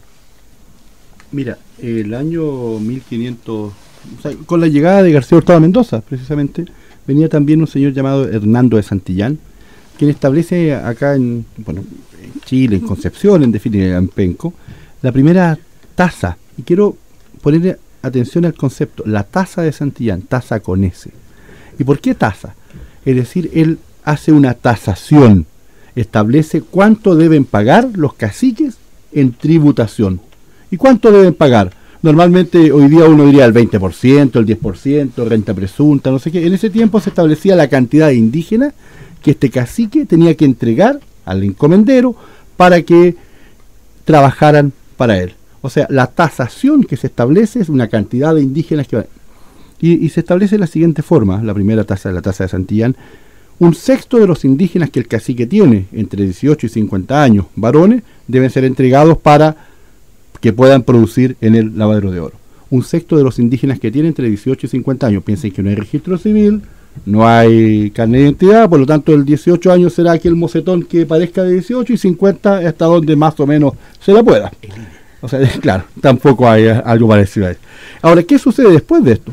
F: Mira, el año 1500, o sea, con la llegada de García Hurtado a Mendoza, precisamente, venía también un señor llamado Hernando de Santillán, quien establece acá en Chile, en Concepción, en definitiva, en Penco, la primera tasa. Y quiero poner atención al concepto, la tasa de Santillán, tasa con S. ¿Y por qué tasa? Es decir, él hace una tasación, establece cuánto deben pagar los caciques en tributación. ¿Y cuánto deben pagar? Normalmente hoy día uno diría el 20%, el 10%, renta presunta, no sé qué. En ese tiempo se establecía la cantidad de indígenas que este cacique tenía que entregar al encomendero para que trabajaran para él. O sea, la tasación que se establece es una cantidad de indígenas que van. Y se establece de la siguiente forma, la primera tasa, la tasa de Santillán: un sexto de los indígenas que el cacique tiene, entre 18 y 50 años, varones, deben ser entregados para que puedan producir en el lavadero de oro. Un sexto de los indígenas que tienen entre 18 y 50 años, piensen que no hay registro civil, no hay carnet de identidad, por lo tanto el 18 años será aquel mocetón que parezca de 18 y 50 hasta donde más o menos se la pueda. O sea, claro, tampoco hay algo parecido a eso. Ahora, ¿qué sucede después de esto?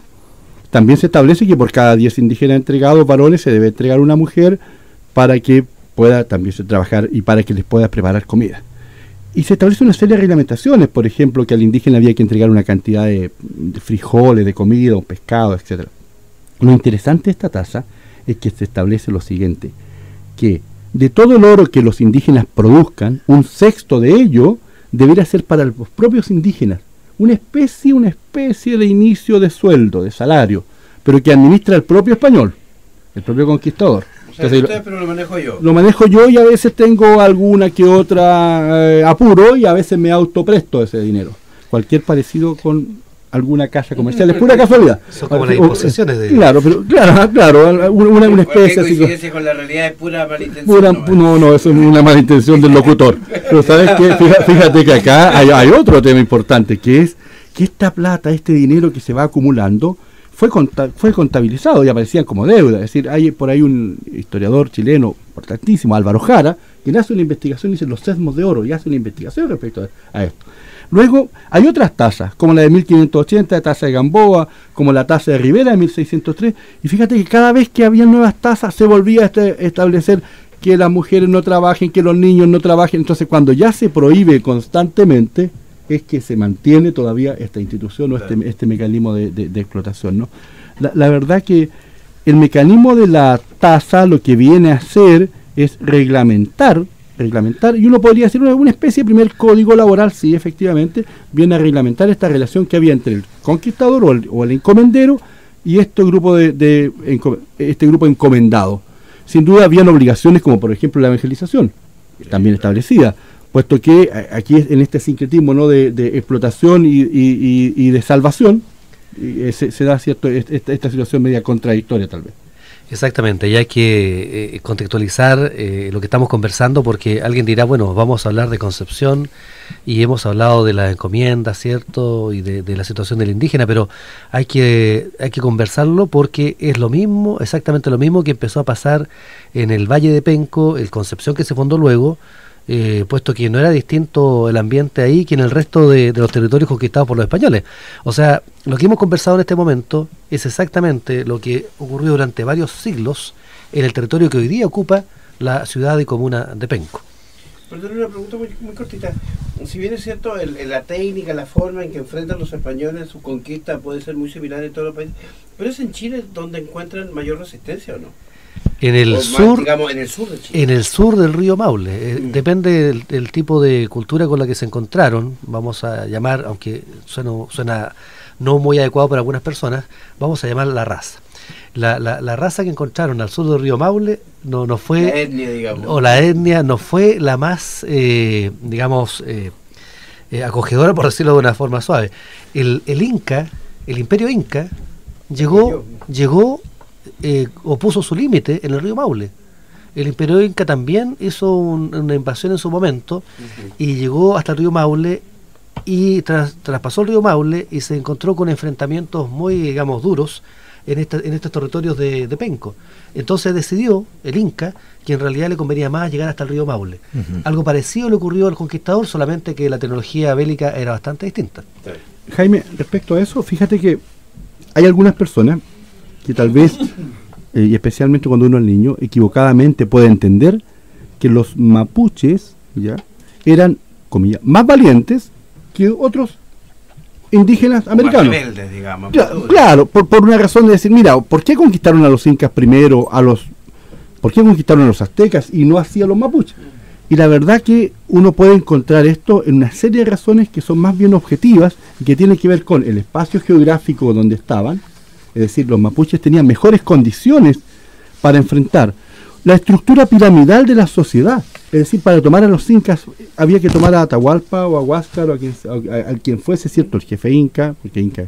F: También se establece que por cada 10 indígenas entregados varones se debe entregar una mujer para que pueda también trabajar y para que les pueda preparar comida. Y se establece una serie de reglamentaciones, por ejemplo, que al indígena había que entregar una cantidad de frijoles, de comida, un pescado, etcétera. Lo interesante de esta tasa es que se establece lo siguiente, que de todo el oro que los indígenas produzcan, un sexto de ello debería ser para los propios indígenas, una especie de inicio de sueldo, de salario, pero que administra el propio español, el propio conquistador.
C: O sea, entonces, pero lo manejo yo.
F: Lo manejo yo y a veces tengo alguna que otra apuro y a veces me autopresto ese dinero. Cualquier parecido con alguna casa comercial es pura casualidad.
G: Son como las imposiciones de...
F: Claro, una especie así.
C: Coincidencia con la realidad es pura malintención.
F: No, eso es una malintención del locutor. Pero sabes que fíjate que acá hay otro tema importante, que es que esta plata, este dinero que se va acumulando, fue contabilizado y aparecían como deuda. Es decir, hay por ahí un historiador chileno importantísimo, Álvaro Jara, quien hace una investigación, dice los sesmos de oro, y hace una investigación respecto a esto. Luego hay otras tasas, como la de 1580, la tasa de Gamboa, como la tasa de Rivera de 1603, y fíjate que cada vez que había nuevas tasas se volvía a establecer que las mujeres no trabajen, que los niños no trabajen. Entonces, cuando ya se prohíbe constantemente, es que se mantiene todavía esta institución o este mecanismo de explotación, ¿no? La verdad que el mecanismo de la tasa lo que viene a hacer es reglamentar, y uno podría decir una especie de primer código laboral, sí, efectivamente, viene a reglamentar esta relación que había entre el conquistador o el encomendero y este grupo encomendado. Sin duda habían obligaciones como por ejemplo la evangelización, también establecida, puesto que aquí en este sincretismo, ¿no?, de explotación y de salvación, se da esta situación media contradictoria tal vez.
G: Exactamente, y hay que contextualizar lo que estamos conversando, porque alguien dirá, bueno, vamos a hablar de Concepción y hemos hablado de la encomienda, ¿cierto? Y de la situación del indígena, pero hay que conversarlo porque es lo mismo, exactamente lo mismo que empezó a pasar en el Valle de Penco, el Concepción que se fundó luego, puesto que no era distinto el ambiente ahí que en el resto de los territorios conquistados por los españoles. O sea, lo que hemos conversado en este momento es exactamente lo que ocurrió durante varios siglos en el territorio que hoy día ocupa la ciudad y comuna de Penco.
C: Perdón, una pregunta muy cortita. Si bien es cierto, la técnica, la forma en que enfrentan los españoles su conquista puede ser muy similar en todos los países, pero es en Chile donde encuentran mayor resistencia, ¿o no?
G: En el sur,
C: digamos, en el sur de Chile.
G: En el sur del río Maule. Depende del tipo de cultura con la que se encontraron, vamos a llamar, aunque suena no muy adecuado para algunas personas, vamos a llamar la raza. La raza que encontraron al sur del río Maule no fue...
C: La etnia, digamos.
G: O la etnia no fue la más, acogedora, por decirlo de una forma suave. El imperio inca, llegó o puso su límite en el río Maule. El imperio inca también hizo una invasión en su momento y llegó hasta el río Maule y traspasó el río Maule y se encontró con enfrentamientos muy, digamos, duros en estos territorios de Penco. Entonces decidió el Inca que en realidad le convenía más llegar hasta el río Maule. Algo parecido le ocurrió al conquistador, solamente que la tecnología bélica era bastante distinta.
F: Jaime, respecto a eso, fíjate que hay algunas personas que tal vez, y especialmente cuando uno es niño, equivocadamente puede entender que los mapuches ya eran, comillas, más valientes que otros indígenas americanos.
C: Más rebeldes, digamos.
F: Claro, por una razón de decir, mira, ¿por qué conquistaron a los incas primero, por qué conquistaron a los aztecas y no así a los mapuches? Y la verdad que uno puede encontrar esto en una serie de razones que son más bien objetivas y que tienen que ver con el espacio geográfico donde estaban. Es decir, los mapuches tenían mejores condiciones para enfrentar la estructura piramidal de la sociedad. Es decir, para tomar a los incas había que tomar a Atahualpa o a Huáscar o a quien fuese, ¿cierto? El jefe inca, porque Inca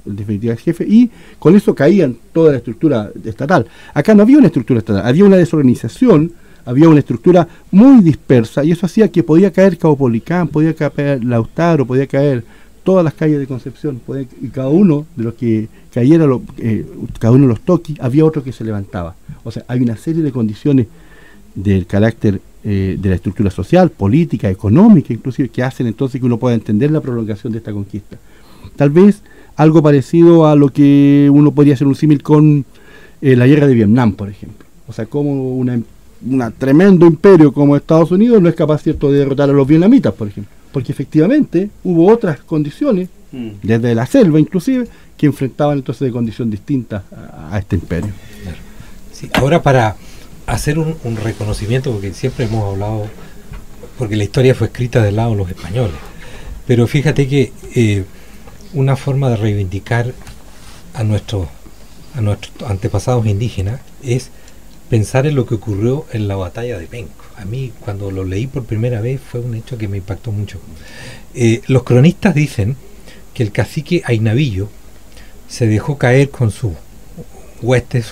F: en definitiva es jefe, y con eso caían toda la estructura estatal. Acá no había una estructura estatal, había una desorganización, había una estructura muy dispersa, y eso hacía que podía caer Caupolicán, podía caer Lautaro, podía caer todas las calles de Concepción, y cada uno de los que cayera, cada uno de los toquis, había otro que se levantaba. O sea, hay una serie de condiciones del carácter de la estructura social, política, económica, inclusive, que hacen entonces que uno pueda entender la prolongación de esta conquista. Tal vez algo parecido a lo que uno podría hacer un símil con la guerra de Vietnam, por ejemplo. O sea, como un tremendo imperio como Estados Unidos no es capaz, ¿cierto?, de derrotar a los vietnamitas, por ejemplo. Porque efectivamente hubo otras condiciones, desde la selva inclusive, que enfrentaban entonces de condición distinta a este imperio.
D: Claro. Sí, ahora para hacer un reconocimiento, porque siempre hemos hablado, porque la historia fue escrita del lado de los españoles, pero fíjate que una forma de reivindicar a nuestros antepasados indígenas es pensar en lo que ocurrió en la batalla de Penco. A mí, cuando lo leí por primera vez, fue un hecho que me impactó mucho. Los cronistas dicen que el cacique Ainavillo se dejó caer con su hueste,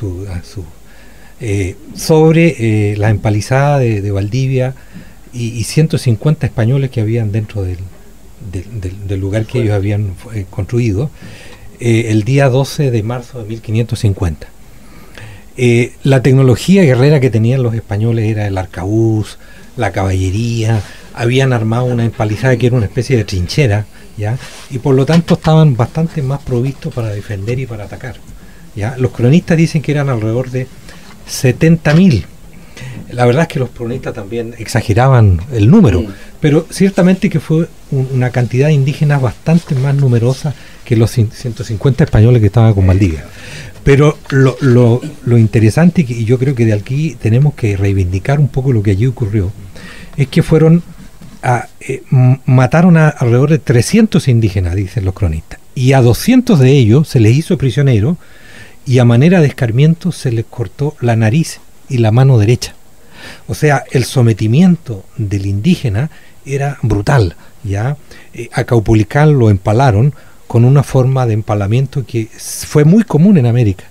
D: sobre la empalizada de Valdivia y 150 españoles que habían dentro del lugar que ellos habían construido el día 12 de marzo de 1550. La tecnología guerrera que tenían los españoles era el arcabuz, la caballería, habían armado una empalizada que era una especie de trinchera, ¿ya? Y por lo tanto estaban bastante más provistos para defender y para atacar, ¿ya? Los cronistas dicen que eran alrededor de 70.000. La verdad es que los cronistas también exageraban el número, pero ciertamente que fue una cantidad de indígenas bastante más numerosa que los 150 españoles que estaban con Valdivia. Pero lo interesante, y yo creo que de aquí tenemos que reivindicar un poco lo que allí ocurrió, es que mataron a alrededor de 300 indígenas, dicen los cronistas, y a 200 de ellos se les hizo prisionero y a manera de escarmiento se les cortó la nariz y la mano derecha. O sea, el sometimiento del indígena era brutal, ¿ya? A Caupolicán lo empalaron con una forma de empalamiento que fue muy común en América.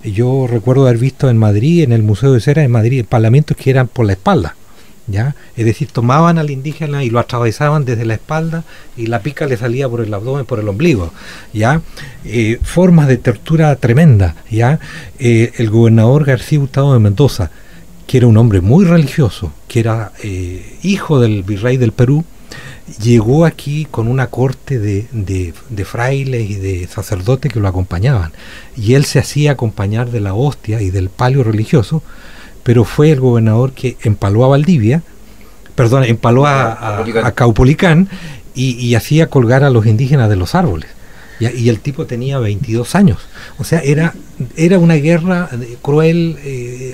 D: Yo recuerdo haber visto en Madrid, en el Museo de Cera de Madrid, empalamientos que eran por la espalda, ¿ya? Es decir, tomaban al indígena y lo atravesaban desde la espalda y la pica le salía por el abdomen, por el ombligo, ¿ya? Formas de tortura tremenda, ¿ya? El gobernador García Hurtado de Mendoza, que era un hombre muy religioso, que era hijo del virrey del Perú, llegó aquí con una corte de frailes y de sacerdotes que lo acompañaban, y él se hacía acompañar de la hostia y del palio religioso, pero fue el gobernador que empaló a Valdivia, perdón, empaló a Caupolicán y hacía colgar a los indígenas de los árboles. Y el tipo tenía 22 años. O sea, era una guerra cruel,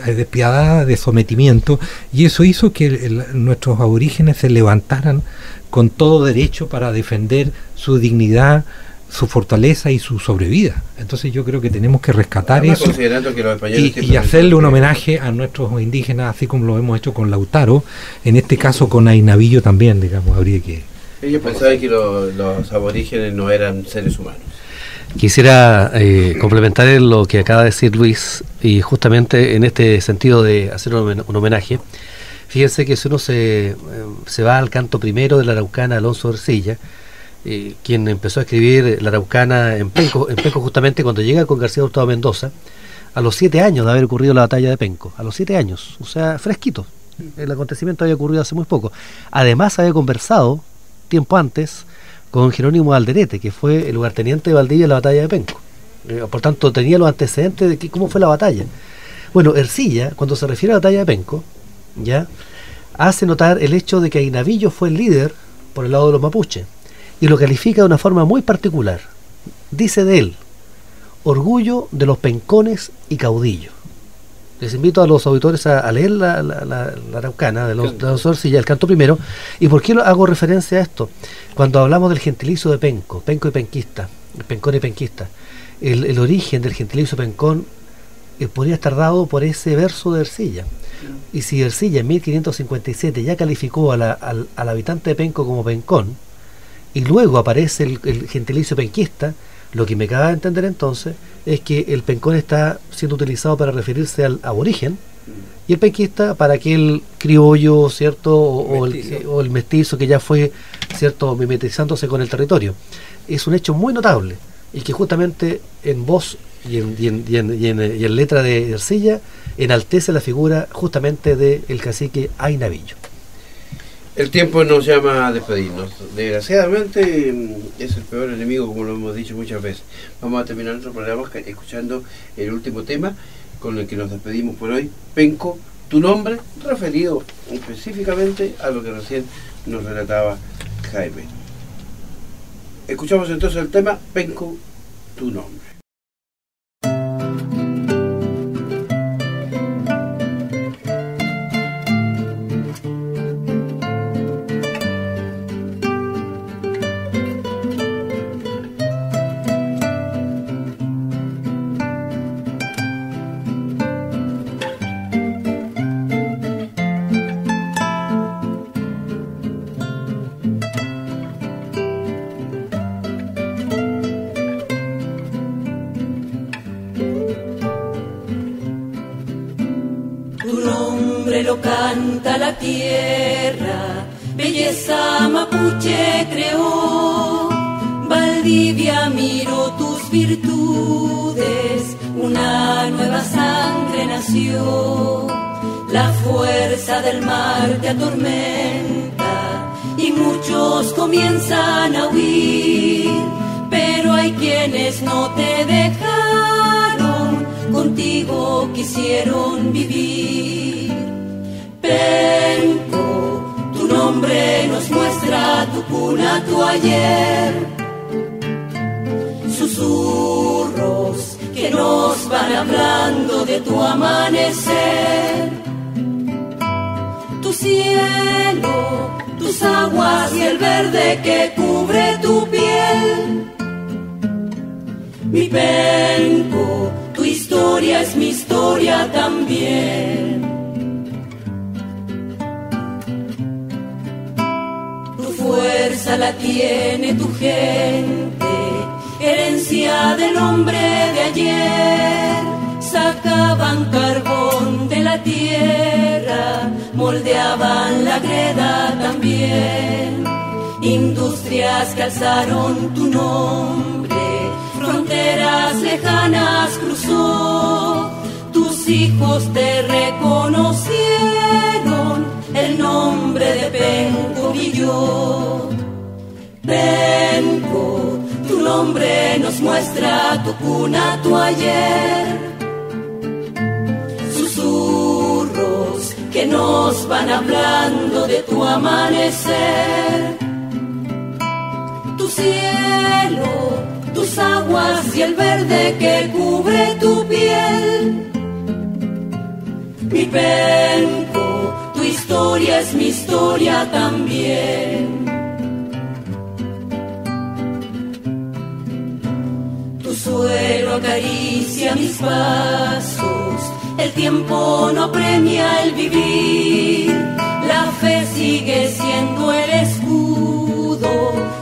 D: despiadada, de sometimiento, y eso hizo que nuestros aborígenes se levantaran con todo derecho para defender su dignidad, su fortaleza y su sobrevida. Entonces yo creo que tenemos que rescatar eso y hacerle un homenaje a nuestros indígenas, así como lo hemos hecho con Lautaro, en este caso con Ainavillo también, digamos, habría que...
C: Ellos pensaban que los aborígenes no eran seres humanos.
G: Quisiera complementar en lo que acaba de decir Luis, y justamente en este sentido de hacer un homenaje. Fíjense que si uno se va al canto primero de la Araucana, Alonso Ercilla, quien empezó a escribir la Araucana en Penco justamente cuando llega con García Hurtado Mendoza, a los 7 años de haber ocurrido la batalla de Penco, a los 7 años, o sea, fresquito. El acontecimiento había ocurrido hace muy poco. Además había conversado tiempo antes con Jerónimo Alderete, que fue el lugarteniente de Valdivia en la batalla de Penco. Por tanto, tenía los antecedentes de cómo fue la batalla. Bueno, Ercilla, cuando se refiere a la batalla de Penco, ya hace notar el hecho de que Ainavillo fue el líder por el lado de los mapuches, y lo califica de una forma muy particular. Dice de él: orgullo de los pencones y caudillo. Les invito a los auditores a leer la Araucana de los Ercilla, el canto primero. ¿Y por qué hago referencia a esto? Cuando hablamos del gentilicio de Penco y penquista, pencón y penquista, el origen del gentilicio pencón podría estar dado por ese verso de Ercilla. Y si Ercilla en 1557 ya calificó al habitante de Penco como pencón, y luego aparece el gentilicio penquista, lo que me cabe a entender entonces es que el pencón está siendo utilizado para referirse al aborigen y el penquista para aquel criollo, ¿cierto? O el mestizo que ya fue, ¿cierto?, mimetizándose con el territorio. Es un hecho muy notable y que justamente en voz y en letra de Ercilla enaltece la figura justamente del cacique Ainavillo.
C: El tiempo nos llama a despedirnos. Desgraciadamente es el peor enemigo, como lo hemos dicho muchas veces. Vamos a terminar nuestro programa escuchando el último tema con el que nos despedimos por hoy. Penco, tu nombre, referido específicamente a lo que recién nos relataba Jaime. Escuchamos entonces el tema Penco, tu nombre.
B: Lo canta la tierra, belleza mapuche creó. Valdivia miró tus virtudes, una nueva sangre nació. La fuerza del mar te atormenta y muchos comienzan a huir, pero hay quienes no te dejaron, contigo quisieron vivir. Penco, tu nombre nos muestra tu cuna, tu ayer. Susurros que nos van hablando de tu amanecer. Tu cielo, tus aguas y el verde que cubre tu piel. Mi Penco, tu historia es mi historia también. Fuerza la tiene tu gente, herencia del hombre de ayer. sacaban carbón de la tierra, moldeaban la greda también. Industrias que alzaron tu nombre, fronteras lejanas cruzó, tus hijos te reconocieron, el nombre de Penco brilló. Penco, tu nombre nos muestra tu cuna, tu ayer. Susurros que nos van hablando de tu amanecer. Tu cielo, tus aguas y el verde que cubre tu piel. Mi Penco, tu historia es mi historia también. Tu suelo acaricia mis pasos, el tiempo no premia el vivir, la fe sigue siendo el escudo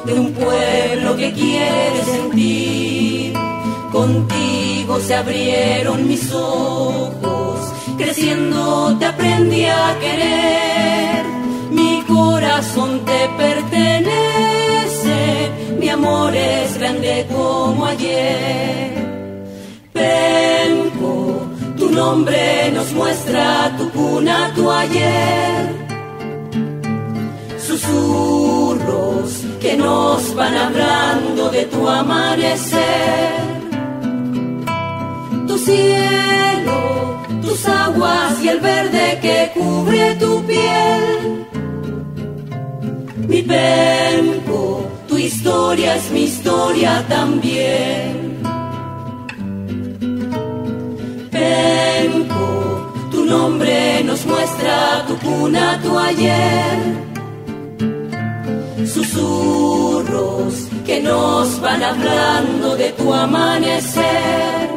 B: de un pueblo que quiere sentir. Contigo se abrieron mis ojos, creciendo te aprendí a querer. Mi corazón te pertenece, mi amor es grande como ayer. Penco, tu nombre nos muestra tu cuna, tu ayer. Susurros que nos van hablando de tu amanecer. Tu cielo, tus aguas y el verde que cubre tu piel. Mi Penco, tu historia es mi historia también. Penco, tu nombre nos muestra tu cuna, tu ayer. Susurros que nos van hablando de tu amanecer.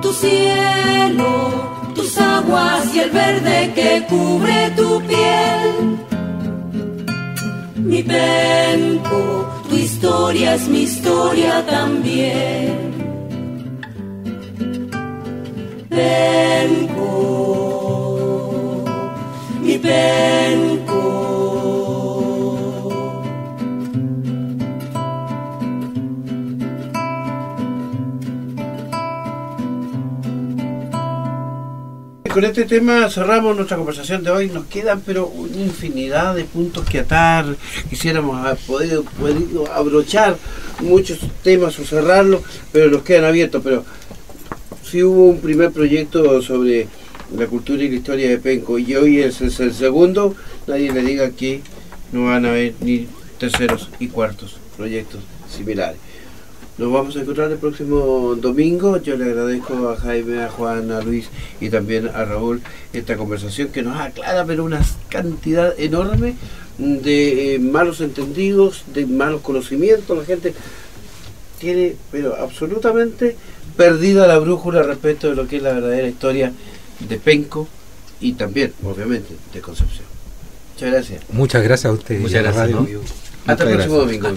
B: Tu cielo, tus aguas y el verde que cubre tu piel. Mi Penco, tu historia es mi historia también. Penco, mi Penco.
C: Con este tema cerramos nuestra conversación de hoy. Nos quedan pero una infinidad de puntos que atar. Quisiéramos poder abrochar muchos temas o cerrarlos, pero nos quedan abiertos. Pero sí hubo un primer proyecto sobre la cultura y la historia de Penco, y hoy es el segundo. Nadie le diga que no van a haber ni terceros y cuartos proyectos similares. Nos vamos a encontrar el próximo domingo. Yo le agradezco a Jaime, a Juan, a Luis y también a Raúl esta conversación que nos aclara pero una cantidad enorme de malos entendidos, de malos conocimientos. La gente tiene pero absolutamente perdida la brújula respecto de lo que es la verdadera historia de Penco y también, obviamente, de Concepción. Muchas gracias.
D: Muchas gracias a ustedes.
G: Muchas gracias. ¿No?
C: Hasta el próximo domingo.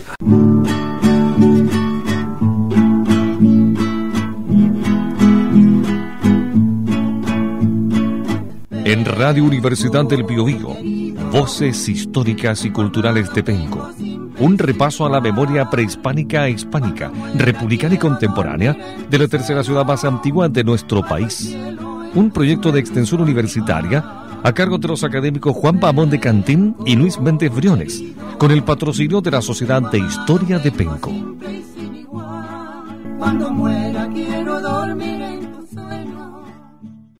A: En Radio Universidad del Biobío, Voces históricas y culturales de Penco. Un repaso a la memoria prehispánica e hispánica, republicana y contemporánea de la tercera ciudad más antigua de nuestro país. Un proyecto de extensión universitaria a cargo de los académicos Juan Pamón de Cantín y Luis Méndez Briones, con el patrocinio de la Sociedad de Historia de Penco.
B: Cuando muera